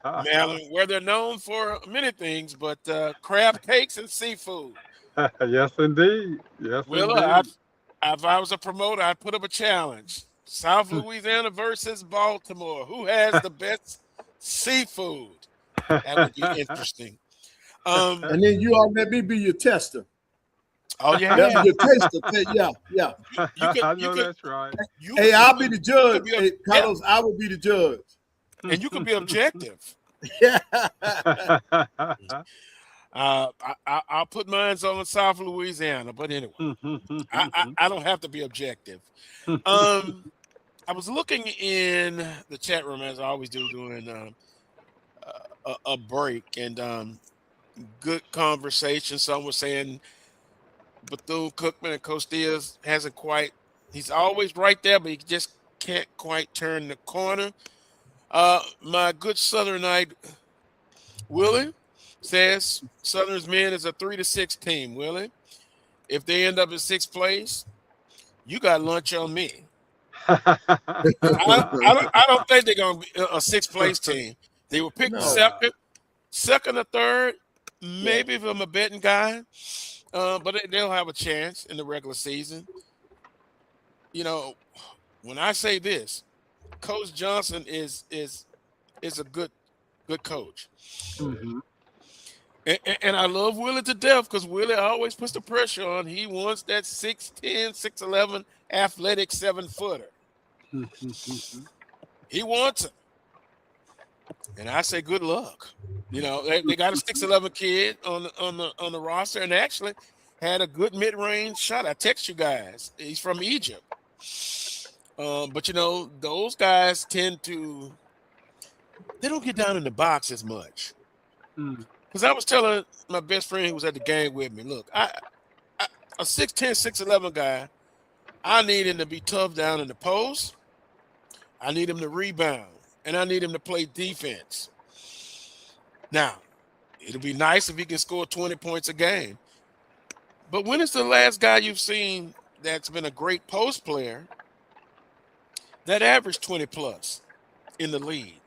Maryland, where they're known for many things, but crab cakes and seafood.
Yes, indeed. Yes,
Well,
indeed.
if I was a promoter, I'd put up a challenge. South Louisiana versus Baltimore. Who has the best seafood? That would be interesting.
And then you all let me be your tester.
Oh
Your
yeah.
taster. Yeah.
I know that's right.
Hey, I'll be the judge.
be
Hey, Carlos, I will be the judge.
And you can be objective.
Yeah.
I'll put mine on South Louisiana, but anyway, I don't have to be objective. I was looking in the chat room as I always do during a break, and good conversation. Some were saying Bethune-Cookman and Coach Diaz hasn't quite. He's always right there, but he just can't quite turn the corner. My good Southernite Willie says Southern's men is a 3-6 team. Willie, if they end up in 6th place, you got lunch on me. I don't think they're going to be a 6th place team. They will pick second or third, maybe if I'm a betting guy, but they'll have a chance in the regular season. You know, when I say this, Coach Johnson is a good coach.
Mm-hmm.
And I love Willie to death because Willie always puts the pressure on. He wants that 6'10", 6'11", athletic 7-footer. He wants it. And I say good luck. You know, they got a 6'11" kid on the roster, and actually had a good mid-range shot. I text you guys. He's from Egypt. But you know, those guys they don't get down in the box as much. Because I was telling my best friend who was at the game with me, look, a 6'10", 6'11" guy, I need him to be tough down in the post. I need him to rebound, and I need him to play defense. Now, it'll be nice if he can score 20 points a game. But when is the last guy you've seen that's been a great post player that averaged 20+ in the league?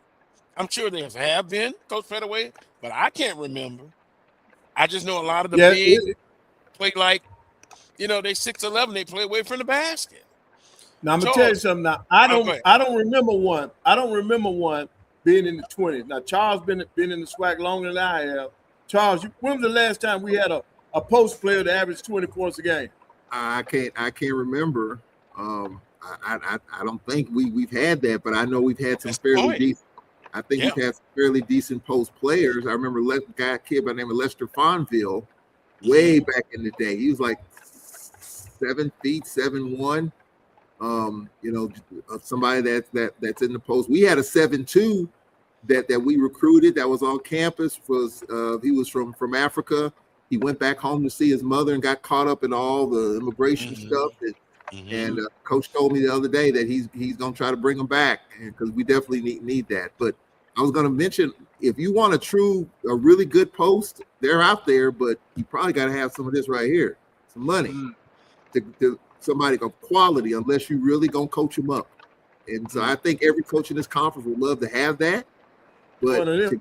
I'm sure there have been, Coach Pettaway, but I can't remember. I just know a lot of the big play like, you know, they 6'11", they play away from the basket.
Now I'm gonna tell you something. Now I don't remember one. I don't remember one being in the 20s. Now Charles been in the SWAC longer than I have. Charles, when was the last time we had a post player that averaged 20 points a game?
I can't remember. I don't think we've had that, but I know we've had some fairly decent. I think we've had some fairly decent post players. I remember a kid by the name of Lester Fonville, way back in the day. He was like 7 feet, 7'1". You know, somebody that's in the post. We had a 7'2" that we recruited that was on campus. He was from Africa. He went back home to see his mother and got caught up in all the immigration stuff. And Coach told me the other day that he's gonna try to bring him back, because we definitely need that. But I was gonna mention, if you want a really good post, they're out there, but you probably got to have some of this right here, some money to somebody of quality, unless you really gonna coach them up. And so I think every coach in this conference would love to have that, but to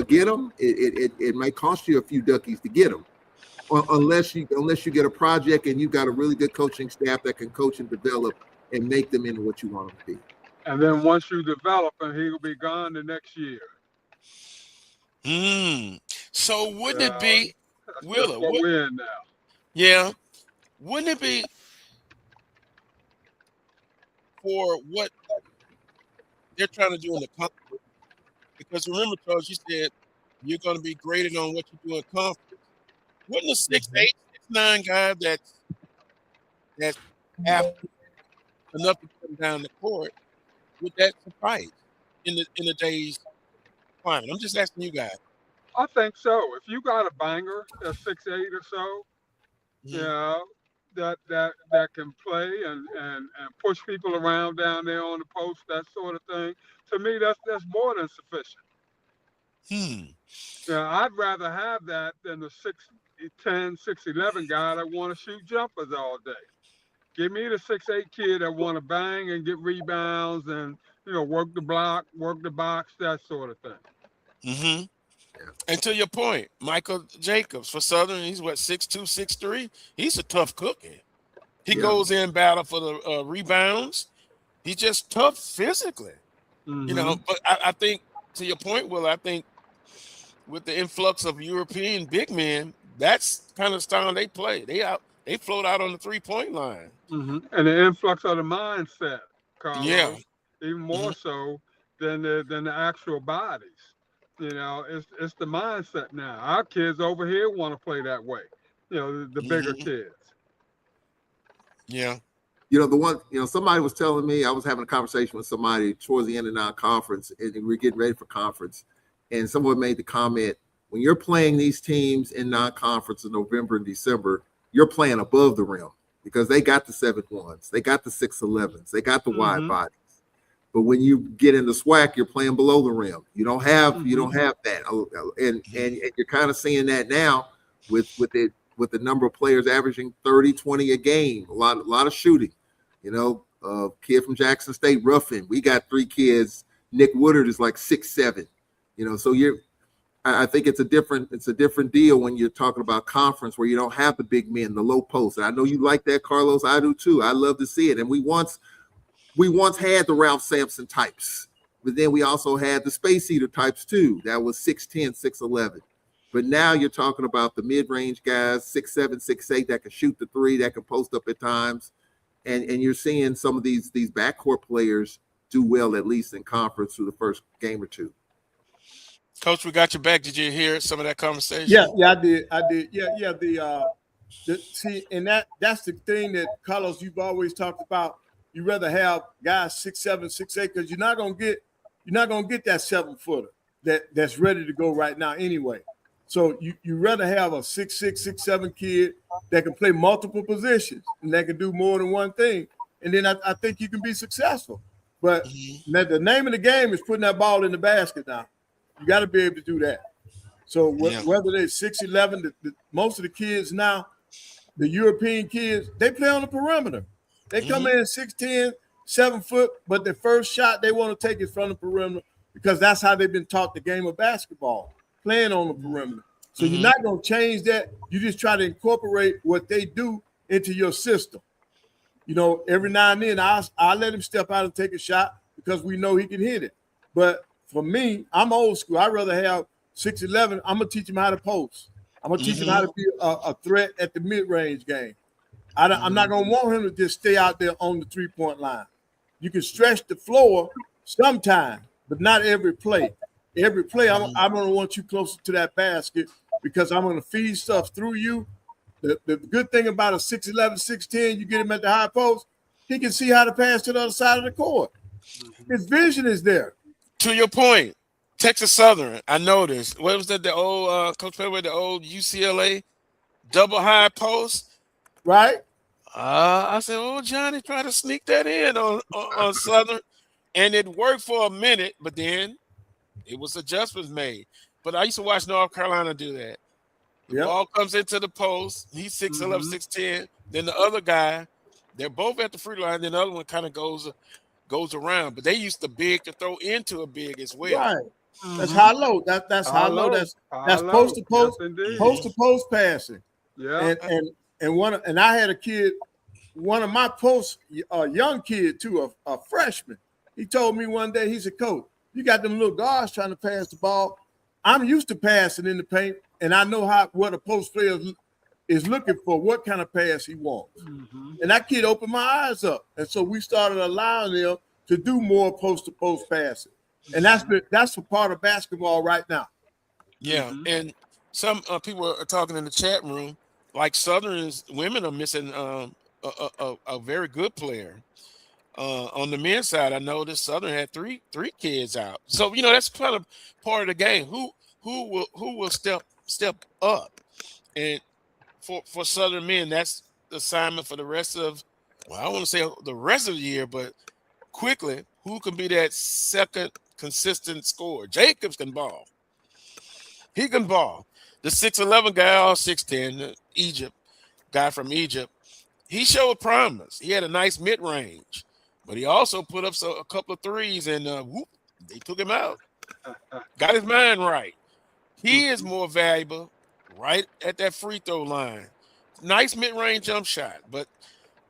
get them, it might cost you a few duckies to get them. Unless you get a project and you've got a really good coaching staff that can coach and develop and make them into what you want them to be.
And then once you develop him, he'll be gone the next year.
So wouldn't it be, Willa?
What we're in now.
Yeah. Wouldn't it be for what they're trying to do in the conference? Because remember, Charles, you said you're going to be graded on what you do in conference. Wouldn't a 6'8", 6'9" guy that's enough to put him down the court, would that suffice in the day's climate? I'm just asking you guys.
I think so. If you got a banger that's 6'8" or so, you know, that can play and push people around down there on the post, that sort of thing, to me that's more than sufficient. Yeah, I'd rather have that than the 6'10", 6'11" guy that want to shoot jumpers all day. Give me the 6'8" kid that want to bang and get rebounds and, you know, work the block, work the box, that sort of thing.
And to your point, Michael Jacobs for Southern, he's what, 6'2", 6'3"? He's a tough cookie. He goes in battle for the rebounds. He's just tough physically. You know, but I think, to your point, Will, I think with the influx of European big men, that's kind of style they play. They float out on the 3-point line.
And the influx of the mindset, Carlos, even more so than the actual bodies. You know, it's the mindset now. Our kids over here want to play that way. You know, the bigger kids.
Yeah.
You know, the one, you know, somebody was telling me, I was having a conversation with somebody towards the end of non-conference, and we were getting ready for conference, and someone made the comment, when you're playing these teams in non-conference in November and December, you're playing above the rim because they got the 7-1s, they got the 6'11s, they got the wide bodies. But when you get in the SWAC, you're playing below the rim. You don't have that, and you're kind of seeing that now with the number of players averaging 30, 20 a game, a lot of shooting. You know, kid from Jackson State, Ruffin. We got 3 kids. Nick Woodard is like 6'7". You know, so I think it's a different deal when you're talking about conference where you don't have the big men, the low post. And I know you like that, Carlos. I do too. I love to see it. And we once had the Ralph Sampson types, but then we also had the Space Eater types too. That was 6'10", 6'11". But now you're talking about the mid-range guys, 6'7", 6'8", that can shoot the 3, that can post up at times. And you're seeing some of these backcourt players do well, at least in conference, through the first game or two.
Coach, we got your back. Did you hear some of that conversation?
Yeah, I did. Yeah. See, and that's the thing that, Carlos, you've always talked about. You rather have guys 6'7", 6'8", because you're not gonna get that 7-footer that's ready to go right now anyway. So you rather have a 6'6", 6'7" kid that can play multiple positions and that can do more than one thing. And then I think you can be successful. But the name of the game is putting that ball in the basket now. You got to be able to do that. So whether they're 6'11", most of the kids now, the European kids, they play on the perimeter. They come in 6'10", 7 foot, but the first shot they want to take is from the perimeter because that's how they've been taught the game of basketball. Playing on the perimeter. So you're not going to change that. You just try to incorporate what they do into your system. You know, every now and then I let him step out and take a shot because we know he can hit it. But for me, I'm old school. I'd rather have 6'11". I'm going to teach him how to post. I'm going to teach him how to be a threat at the mid-range game. I'm not going to want him to just stay out there on the 3-point line. You can stretch the floor sometime, but not every play. Every play, I'm going to want you closer to that basket because I'm going to feed stuff through you. The good thing about a 6'11", 6'10", you get him at the high post, he can see how to pass to the other side of the court. His vision is there.
To your point, Texas Southern, I noticed. What was that, the old Coach Pettaway, the old UCLA double high post?
Right.
I said, oh, Johnny tried to sneak that in on Southern, and it worked for a minute, but then it was adjustments made. But I used to watch North Carolina do that. The ball comes into the post. He's 6'11", 6'10". Then the other guy, they're both at the free line. Then the other one kind of goes around. But they used the big to throw into a big as well.
Right. That's high low. That's high low. That's post to post passing.
Yeah.
And I had a kid, one of my posts, a young kid too, a freshman. He told me one day, he said, Coach, you got them little guards trying to pass the ball. I'm used to passing in the paint, and I know what a post player is looking for, what kind of pass he wants. And that kid opened my eyes up. And so we started allowing them to do more post-to-post passing. And that's a part of basketball right now.
Yeah, and some people are talking in the chat room, like Southern's women are missing a very good player. On the men's side, I noticed Southern had three kids out. So, you know, that's kind of part of the game. Who will step up? And for Southern men, that's the assignment for the rest of, well, I don't want to say the rest of the year, but quickly, who can be that second consistent scorer? Jacobs can ball. He can ball. The 6'11" guy, all 6'10", Egypt, guy from Egypt, he showed promise. He had a nice mid-range, but he also put up a couple of threes, and they took him out. Got his mind right. He is more valuable right at that free throw line. Nice mid-range jump shot, but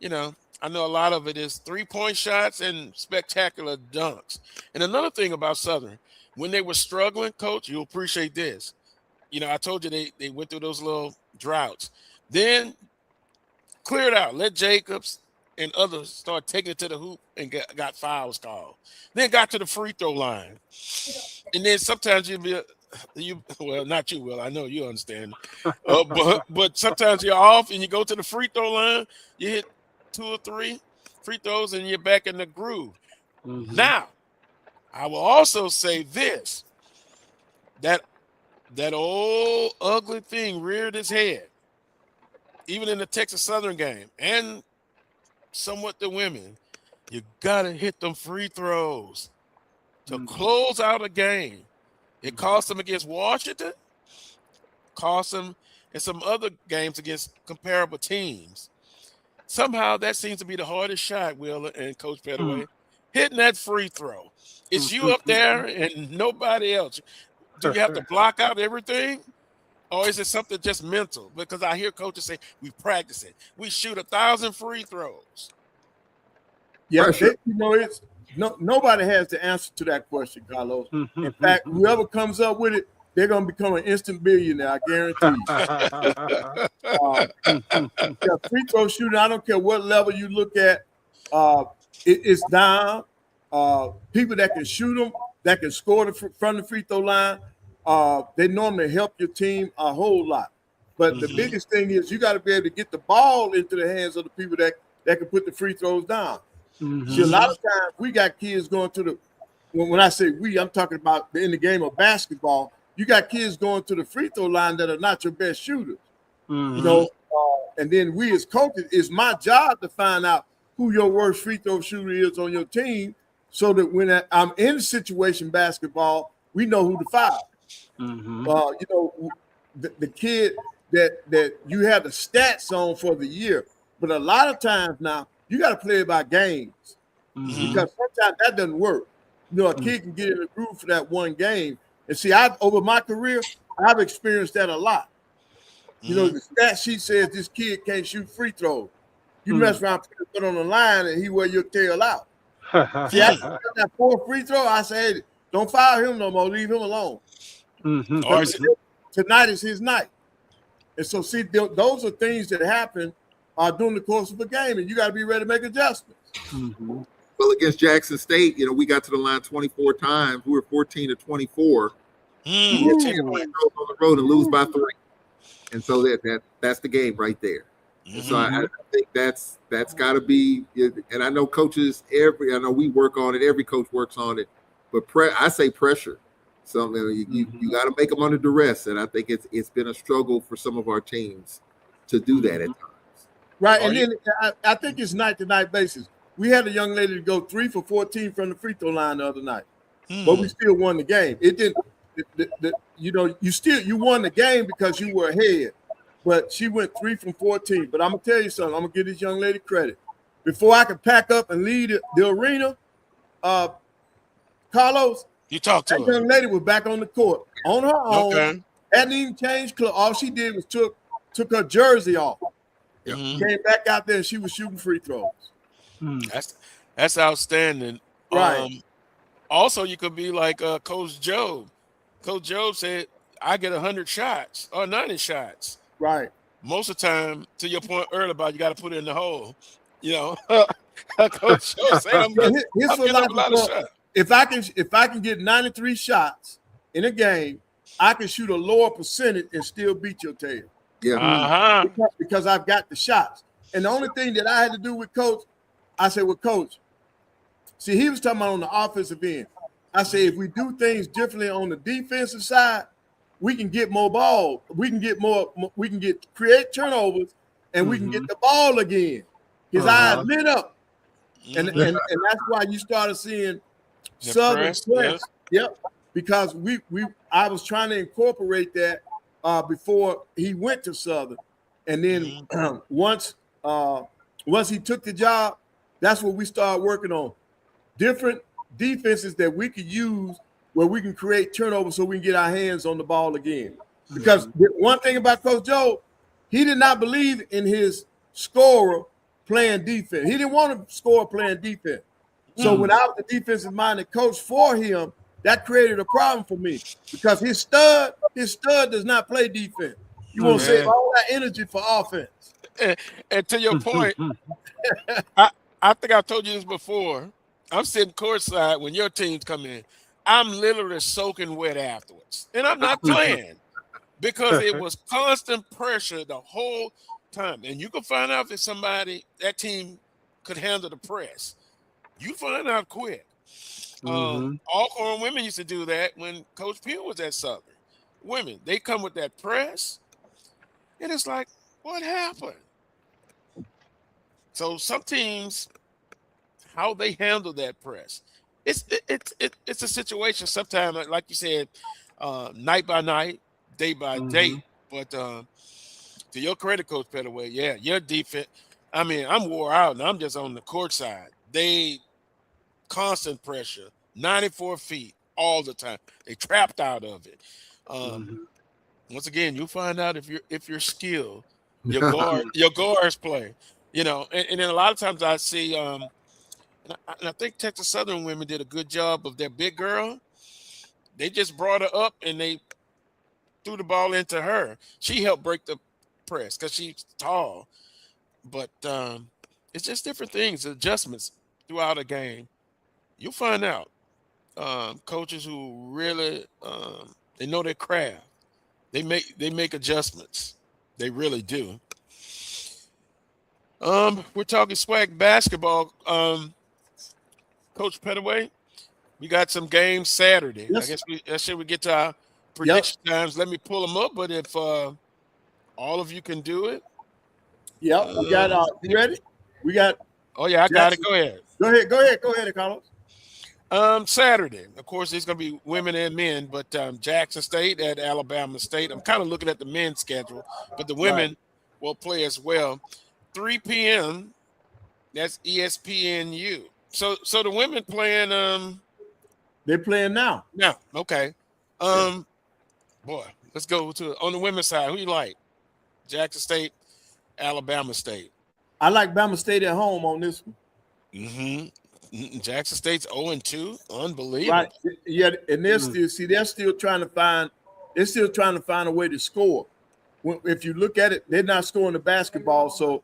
I know a lot of it is 3-point shots and spectacular dunks. And another thing about Southern, when they were struggling, Coach, you'll appreciate this. I told you they went through those little droughts. Then clear it out. Let Jacobs and others start taking it to the hoop and got fouls called. Then got to the free throw line. And then sometimes well, not you, Will. I know you understand. But sometimes you're off and you go to the free throw line, you hit 2 or 3 free throws and you're back in the groove. Mm-hmm. Now, I will also say this, that old ugly thing reared its head, even in the Texas Southern game and somewhat the women. You got to hit them free throws to close out a game. It cost them against Washington, cost them in some other games against comparable teams. Somehow that seems to be the hardest shot, Will and Coach Pettaway, hitting that free throw. It's you up there and nobody else. Do you have to block out everything? Or is it something just mental? Because I hear coaches say, we practice it. We shoot 1,000 free throws.
Yeah, it's nobody has the answer to that question, Carlos. In fact, whoever comes up with it, they're going to become an instant billionaire, I guarantee you. Free throw shooting, I don't care what level you look at, it's down. People that can shoot them, that can score from the free throw line, they normally help your team a whole lot. But the biggest thing is you got to be able to get the ball into the hands of the people that can put the free throws down. See, a lot of times we got kids going to the – when I say we, I'm talking about in the game of basketball. You got kids going to the free throw line that are not your best shooters. And then we as coaches, it's my job to find out who your worst free throw shooter is on your team so that when I'm in situation basketball, we know who to foul. The kid that you have the stats on for the year, but a lot of times now you got to play it by games because sometimes that doesn't work. A kid can get in the groove for that one game. And see, over my career, I've experienced that a lot. The stat sheet says this kid can't shoot free throws. You mess around, put it on the line, and he wear your tail out. See, I got that 4 free throw. I say, hey, don't foul him no more. Leave him alone. Tonight is his night. And so, see, those are things that happen during the course of a game, and you got to be ready to make adjustments.
Well, against Jackson State, we got to the line 24 times. We were 14-24. We had 10 on the road and lose by 3. And so that's the game right there. And so I think that's got to be. And I know coaches I know we work on it. Every coach works on it. But I say pressure. So you got to make them under duress. And I think it's been a struggle for some of our teams to do that at times.
Right, and then I think it's night-to-night basis. We had a young lady to go 3 for 14 from the free throw line the other night, but we still won the game. It didn't, you won the game because you were ahead, but she went 3 from 14. But I'm gonna tell you something. I'm gonna give this young lady credit. Before I could pack up and leave the arena, Carlos,
you talked to
that young lady was back on the court on her own.
Okay.
Hadn't even changed clothes. All she did was took her jersey off. Came back out there and she was shooting free throws.
That's outstanding.
Right.
Also, you could be like Coach Job. Coach Job said, I get 100 shots or 90 shots.
Right.
Most of the time, to your point earlier about you got to put it in the hole. Coach Job said, I'm getting a lot of shots.
If I can get 93 shots in a game, I can shoot a lower percentage and still beat your tail.
Yeah.
Because I've got the shots. And the only thing that I had to do with Coach, I said, well, Coach, see, he was talking about on the offensive end. I said, if we do things differently on the defensive side, we can get more ball. We can create turnovers, and we can get the ball again. His eyes lit up. And that's why you started seeing Southern press. Yep. Because I was trying to incorporate that before he went to Southern. And then once he took the job, that's what we started working on. Different defenses that we could use where we can create turnovers so we can get our hands on the ball again. Because one thing about Coach Joe, he did not believe in his scorer playing defense. He didn't want to score playing defense. So when I was the defensive minded coach for him, that created a problem for me because his stud does not play defense. You want to save all that energy for offense.
And to your point, I think I've told you this before. I'm sitting courtside when your teams come in. I'm literally soaking wet afterwards. And I'm not playing because it was constant pressure the whole time. And you can find out if somebody, that team could handle the press. You find out quick. Alcorn women used to do that when Coach Peel was at Southern. Women, they come with that press, and it's like, what happened? So some teams, how they handle that press, it's a situation sometimes, like you said, night by night, day by day. But to your credit, Coach Pettaway, yeah, your defense. I mean, I'm wore out, and I'm just on the court side. They constant pressure, 94 feet all the time. They trapped out of it. Once again, you'll find out if you're skilled, your guards play. You know, and then a lot of times I see, and I think Texas Southern women did a good job of their big girl. They just brought her up and they threw the ball into her. She helped break the press because she's tall. But it's just different things, adjustments throughout a game. You'll find out coaches who really they know their craft. They make adjustments. They really do. We're talking SWAC basketball. Coach Pettaway, we got some games Saturday. Yes. I guess we get to our prediction times. Let me pull them up. But if all of you can do it.
Yep, we got you ready? We got
I got it. Go ahead.
Go ahead, Carlos.
Saturday, of course, there's going to be women and men, but Jackson State at Alabama State. I'm kind of looking at the men's schedule, but the women will play as well. 3 p.m. That's ESPNU. So the women playing.
They're playing now.
Now, okay. Boy, let's go to on the women's side. Who you like? Jackson State, Alabama State.
I like Bama State at home on this one.
Jackson State's 0-2. Unbelievable. Right.
Yeah, and they're still trying to find a way to score. If you look at it, they're not scoring the basketball, so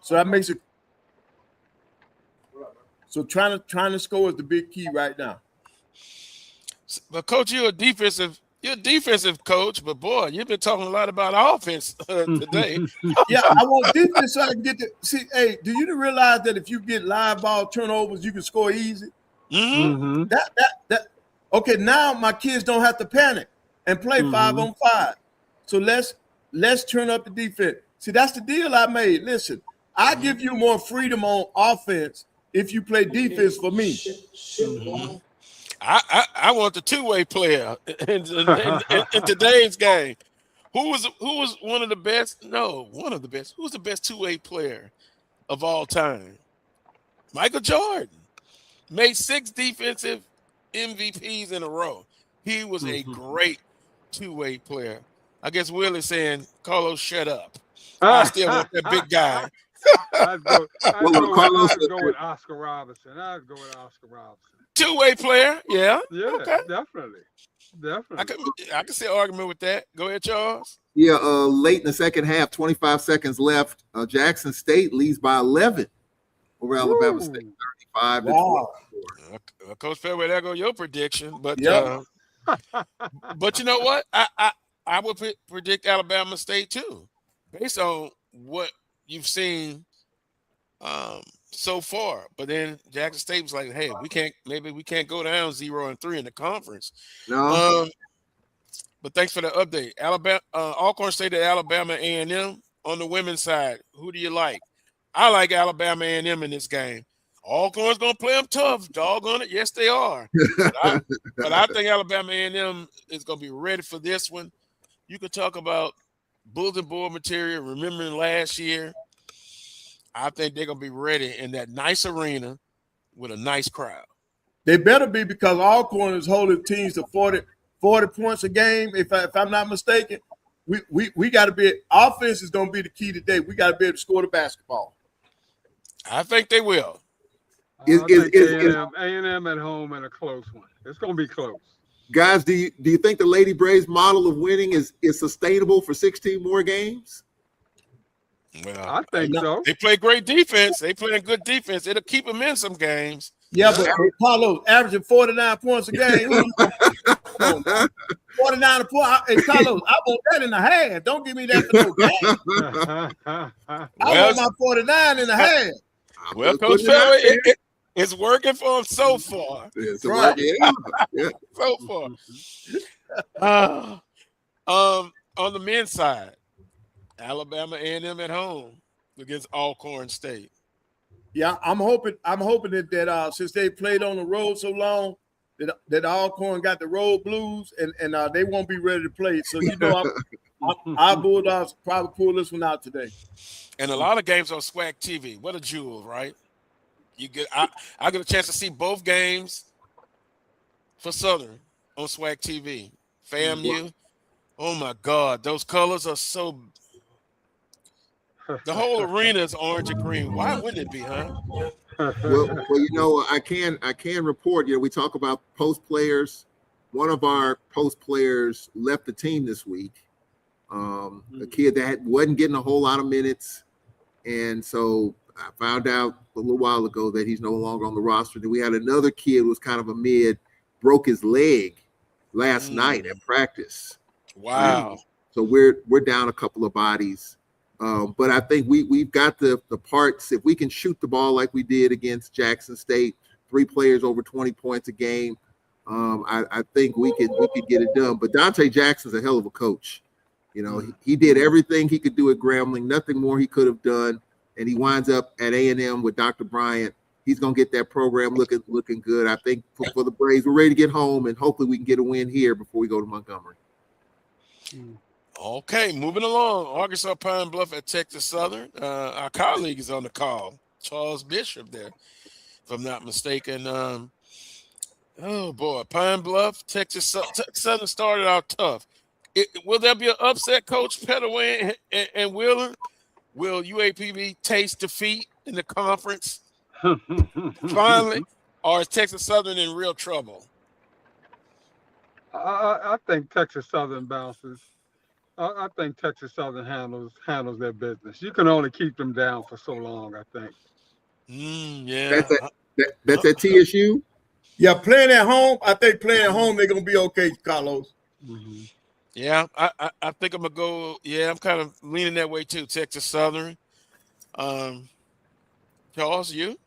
that makes it. So trying to score is the big key right now.
But coach, you're a defensive coach, but boy, you've been talking a lot about offense today.
Yeah, I want defense so I can get to see. Hey, do you realize that if you get live ball turnovers, you can score easy? That okay. Now my kids don't have to panic and play 5-on-5. So let's turn up the defense. See, that's the deal I made. Listen, I give you more freedom on offense if you play defense for me.
I want the two-way player in today's game. Who was one of the best? No, one of the best. Who's the best two-way player of all time? Michael Jordan made 6 defensive MVPs in a row. He was a great two-way player. I guess Will is saying, Carlos, shut up. I still want that big guy.
I'd go with Oscar Robinson.
Two-way player, yeah.
Yeah,
okay.
Definitely.
I can see an argument with that. Go ahead, Charles.
Yeah, late in the second half, 25 seconds left. Jackson State leads by 11 over Alabama State, 35 to 24.
Coach Pettaway, there go your prediction. But but you know what? I would predict Alabama State too, based on what you've seen so far. But then Jackson State was like, hey, we can't go down 0-3 in the conference.
No.
But thanks for the update. Alcorn State at Alabama A&M on the women's side. Who do you like? I like Alabama A&M in this game. Alcorn's going to play them tough. Doggone it. Yes, they are. But I think Alabama A&M is going to be ready for this one. You could talk about bulletin board material, remembering last year. I think they're going to be ready in that nice arena with a nice crowd.
They better be, because Alcorn is holding teams to 40 points a game. If I'm not mistaken, we got to be. Offense is going to be the key today. We got to be able to score the basketball.
I think they will.
A&M at home in a close one. It's going to be close.
Guys, do you think the Lady Braves model of winning is sustainable for 16 more games?
Well,
I think so.
They play great defense. They play good defense. It'll keep them in some games.
Yeah, but Carlos averaging 49 points a game. 49 points. Hey, Carlos, I want that in the half. Don't give me that for no game. I want my 49 in the half.
Well, Coach Pettaway, it's working for him so far.
It's working. Yeah.
So far. On the men's side, Alabama A&M at home against Alcorn State.
Yeah, I'm hoping that since they played on the road so long, that Alcorn got the road blues and they won't be ready to play. So our Bulldogs probably pull this one out today.
And a lot of games on SWAC TV. What a jewel, right? I get a chance to see both games for Southern on SWAC TV. FAMU. Oh my God, those colors are so. The whole arena is orange and green. Why wouldn't it be, huh?
Well, I can report. We talk about post players. One of our post players left the team this week. A kid that wasn't getting a whole lot of minutes, and so I found out a little while ago that he's no longer on the roster. Then we had another kid who was kind of a mid, broke his leg last night at practice.
Wow.
So we're down a couple of bodies. But I think we've got the parts. If we can shoot the ball like we did against Jackson State, 3 players over 20 points a game, I think we could get it done. But Dante Jackson's a hell of a coach. He did everything he could do at Grambling, nothing more he could have done, and he winds up at A&M with Dr. Bryant. He's gonna get that program looking good. I think for the Braves, we're ready to get home, and hopefully we can get a win here before we go to Montgomery.
Okay, moving along. Arkansas Pine Bluff at Texas Southern. Our colleague is on the call, Charles Bishop there, if I'm not mistaken. Oh, boy, Pine Bluff, Texas Southern started out tough. Will there be an upset, Coach Pettaway and Wheeler? Will UAPB taste defeat in the conference finally? Or is Texas Southern in real trouble?
I think Texas Southern bounces. I think Texas Southern handles their business. You can only keep them down for so long, I think.
Yeah.
That's at TSU?
Yeah, playing at home, I think playing at home, they're going to be okay, Carlos.
Mm-hmm.
Yeah, I think I'm going to go. Yeah, I'm kind of leaning that way too, Texas Southern. Charles, you?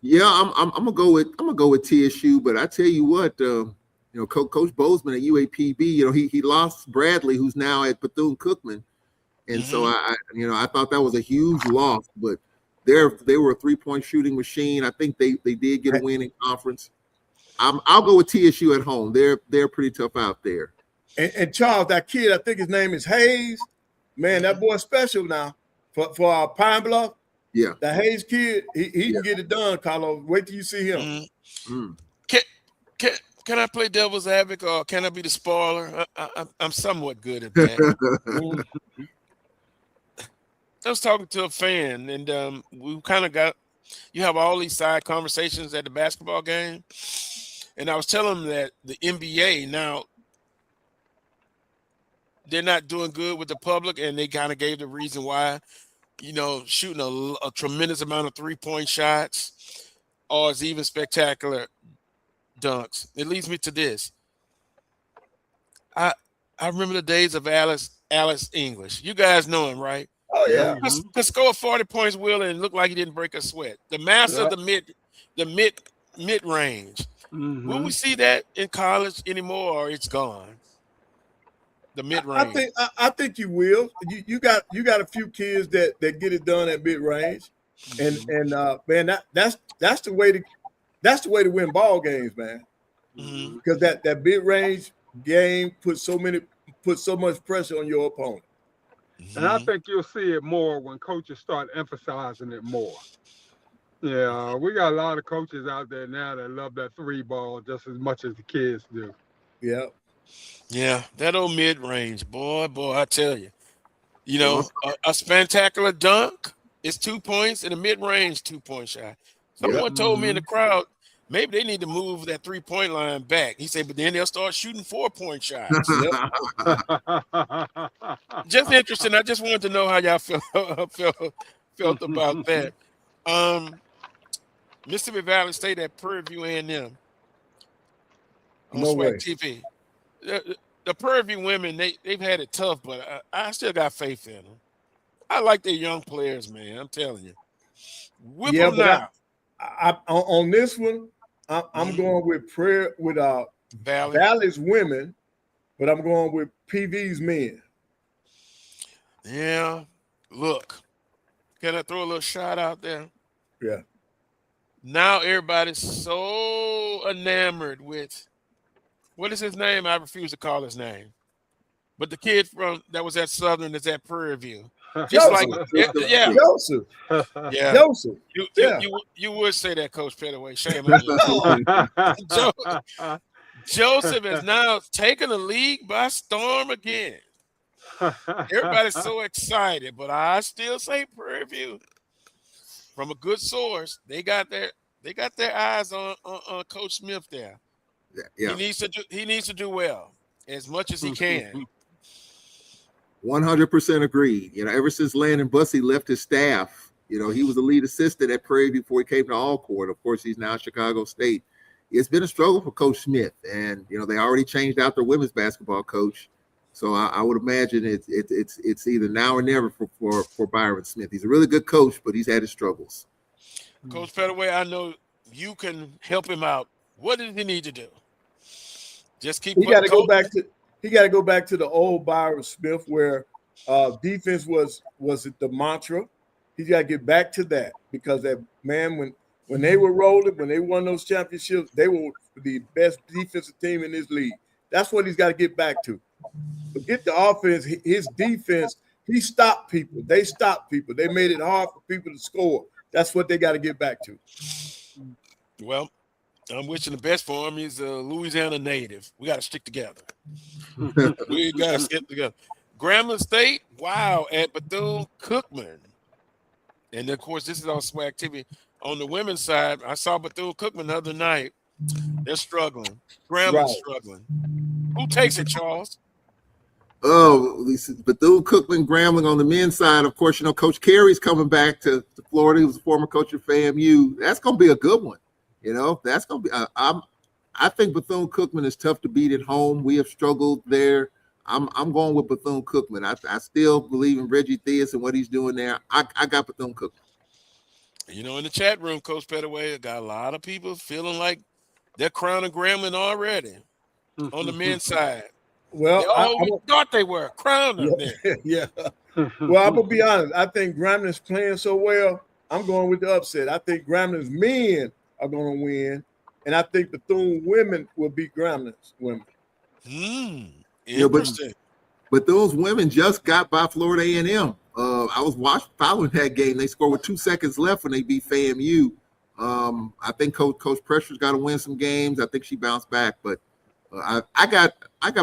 Yeah, I'm gonna go with TSU, but I tell you what, Coach Bozeman at UAPB, he lost Bradley, who's now at Bethune-Cookman, and so I thought that was a huge loss. But they were a 3-point shooting machine. I think they did get a win in conference. I'll go with TSU at home. They're pretty tough out there.
And Charles, that kid, I think his name is Hayes. Man, that boy's special now for our Pine Bluff.
Yeah,
the Hayes kid, he can get it done, Carlos. Wait till you see him.
Can I play devil's advocate, or can I be the spoiler? I'm somewhat good at that. I was talking to a fan, and we kind of you have all these side conversations at the basketball game, and I was telling them that the NBA now, they're not doing good with the public, and they kind of gave the reason why. Shooting a tremendous amount of 3-point shots, or it's even spectacular dunks. It leads me to this. I remember the days of Alice English. You guys know him, right?
Oh yeah.
Could score 40 points, Will, and look like he didn't break a sweat. The master of the mid range.
Mm-hmm.
Will we see that in college anymore, or it's gone? The mid range.
I think you will. You got a few kids that get it done at mid range, and man, that's the way to win ball games, man.
Mm-hmm.
Because that mid range game puts so much pressure on your opponent.
And I think you'll see it more when coaches start emphasizing it more. Yeah, we got a lot of coaches out there now that love that 3 ball just as much as the kids do.
Yeah.
Yeah, that old mid-range, boy, I tell you. You know, a spectacular dunk is 2 points, and a mid-range 2-point shot. Someone told me in the crowd, maybe they need to move that 3-point line back. He said, but then they'll start shooting 4-point shots. Just interesting. I just wanted to know how y'all felt about that. Mississippi Valley State at Prairie View A&M on
No way.
SWAC TV. The Prairie View women, they've had it tough, but I still got faith in them. I like their young players, man. I'm telling you. Whip them now.
I on this one, I'm going with Valley's women, but I'm going with PV's men.
Yeah. Look, can I throw a little shot out there?
Yeah.
Now everybody's so enamored with, what is his name? I refuse to call his name. But the kid that was at Southern is at Prairie View. Just
Joseph.
Yeah.
Joseph.
You would say that, Coach Pettaway. Shame on you. Joseph has now taken the league by storm again. Everybody's so excited, but I still say Prairie View. From a good source, they got their eyes on Coach Smith there.
Yeah.
He needs to do well as much as he can.
100% agreed. You know, ever since Landon Bussey left his staff, you know, he was the lead assistant at Prairie View before he came to Alcorn. Of course, he's now at Chicago State. It's been a struggle for Coach Smith, and you know they already changed out their women's basketball coach. So I would imagine it's either now or never for Byron Smith. He's a really good coach, but he's had his struggles.
Coach Pettaway, I know you can help him out. What does he need to do? Just keep.
He got to go back to. He got to go back to the old Byron Smith where defense was the mantra. He got to get back to that because that man when they were rolling, when they won those championships, they were the best defensive team in this league. That's what he's got to get back to. Forget the offense. His defense, he stopped people. They stopped people. They made it hard for people to score. That's what they got to get back to.
Well, I'm wishing the best for him. He's a Louisiana native. We got to stick together. We got to stick together. Grambling State, wow, at Bethune-Cookman. And, of course, this is on SWAC TV. On the women's side, I saw Bethune-Cookman the other night. They're struggling. Grambling's struggling. Who takes it, Charles?
Oh, Bethune-Cookman, Grambling on the men's side. Of course, you know, Coach Carey's coming back to Florida. He was a former coach of FAMU. That's going to be a good one. You know, that's going to be I think Bethune-Cookman is tough to beat at home. We have struggled there. I'm going with Bethune-Cookman. I still believe in Reggie Theus and what he's doing there. I got Bethune-Cookman.
You know, in the chat room, Coach Pettaway, I got a lot of people feeling like they're crowning Grambling already on the men's side.
Well,
we thought they were crowning them.
Yeah. Well, I'm gonna be honest. I think Grambling's playing so well. I'm going with the upset. I think Grambling's men are going to win, and I think Bethune women will beat Grambling's women.
Interesting.
But those women just got by Florida A&M. I was following that game. They scored with 2 seconds left when they beat FAMU. I think Coach Pressure's got to win some games. I think she bounced back, but I got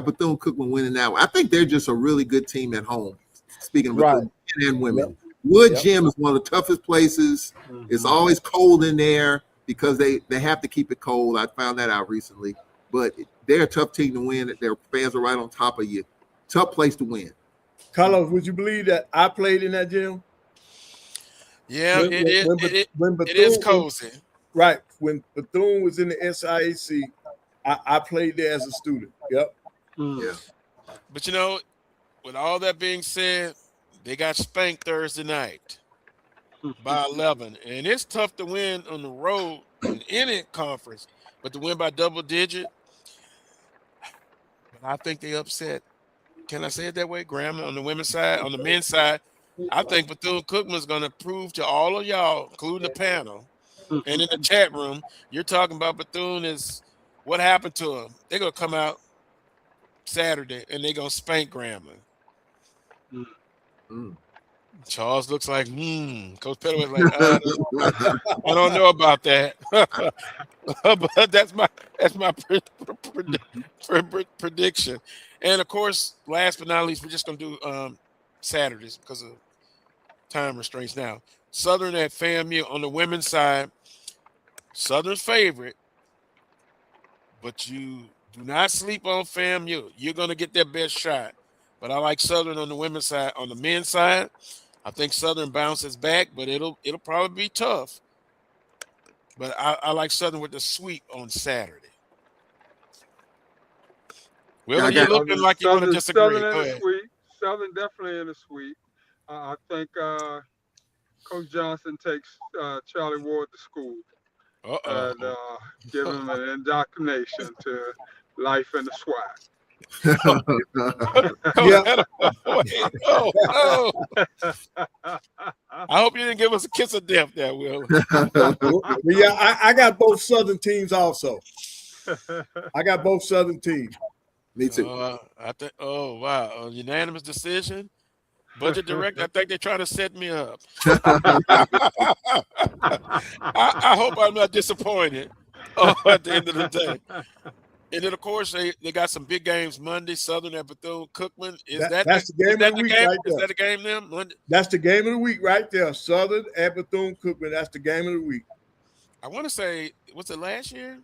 Bethune-Cookman winning that one. I think they're just a really good team at home. Speaking of Bethune men and women, Wood Gym is one of the toughest places. It's always cold in there because they have to keep it cold. I found that out recently, but they're a tough team to win. Their fans are right on top of you. Tough place to win.
Carlos, would you believe that I played in that gym?
Yeah, it is cozy.
Right. When Bethune was in the SIAC, I played there as a student. Yep.
Yeah.
But, you know, with all that being said, they got spanked Thursday night by 11. And it's tough to win on the road in any conference, but to win by double digit, but I think they upset. Can I say it that way? Grambling on the women's side, on the men's side, I think Bethune-Cookman is going to prove to all of y'all, including the panel, and in the chat room, you're talking about Bethune is what happened to them. They're going to come out Saturday, and they're going to spank Grambling. Charles looks like, Coach Pettaway's like, I don't know about that. But that's my prediction. And of course, last but not least, we're just gonna do Saturdays because of time restraints now. Southern at FAMU on the women's side. Southern's favorite, but you do not sleep on FAMU. You're gonna get their best shot. But I like Southern on the women's side. On the men's side, I think Southern bounces back, but it'll probably be tough. But I like Southern with the sweep on Saturday. Well, you're looking like you're going to disagree.
Southern in the sweep. Southern definitely in the sweep. I think Coach Johnson takes Charlie Ward to school and give him an indoctrination to life in the SWAC.
I hope you didn't give us a kiss of death there, Will.
Yeah, I got both Southern teams also. I got both Southern teams.
Me too.
I think. Oh wow, a unanimous decision. Budget director, I think they're trying to set me up. I hope I'm not disappointed at the end of the day. And then, of course, they got some big games Monday. Southern at Bethune-Cookman.
That's the game of the week right there.
Is that a game then? Monday?
That's the game of the week right there. Southern at Bethune-Cookman. That's the game of the week.
I want to say, was it last year?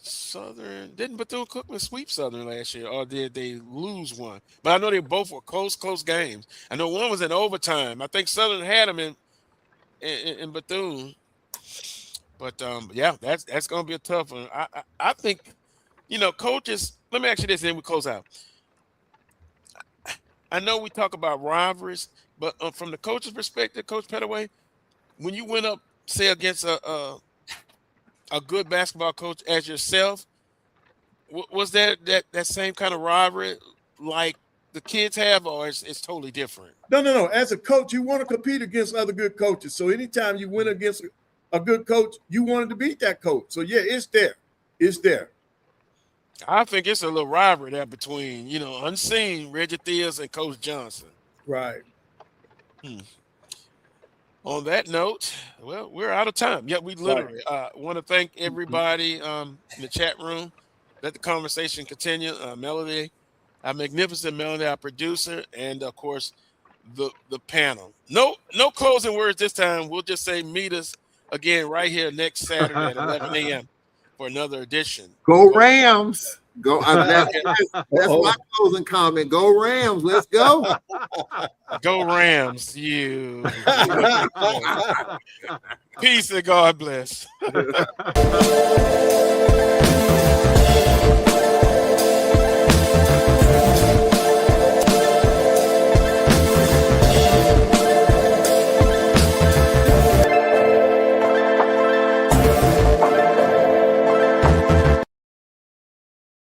Southern didn't Bethune-Cookman sweep Southern last year, or did they lose one? But I know they both were close games. I know one was in overtime. I think Southern had them in Bethune. But yeah, that's going to be a tough one. I think, coaches. Let me ask you this, and then we close out. I know we talk about rivalries, but from the coach's perspective, Coach Pettaway, when you went up, say, against a good basketball coach as yourself, was that same kind of rivalry like the kids have, or it's totally different?
No. As a coach, you want to compete against other good coaches. So anytime you win against a good coach, you wanted to beat that coach. So yeah, it's there. It's there.
I think it's a little rivalry there between, unseen Reggie Theus and Coach Johnson.
Right.
On that note, well, we're out of time. Yeah, we literally want to thank everybody in the chat room. Let the conversation continue. Melody, our magnificent Melody, our producer, and of course the panel. No closing words this time. We'll just say meet us again right here next Saturday at 11 a.m. for another edition.
Go Rams. Go. That's my closing comment. Go Rams. Let's go.
Go Rams. You. Peace and God bless.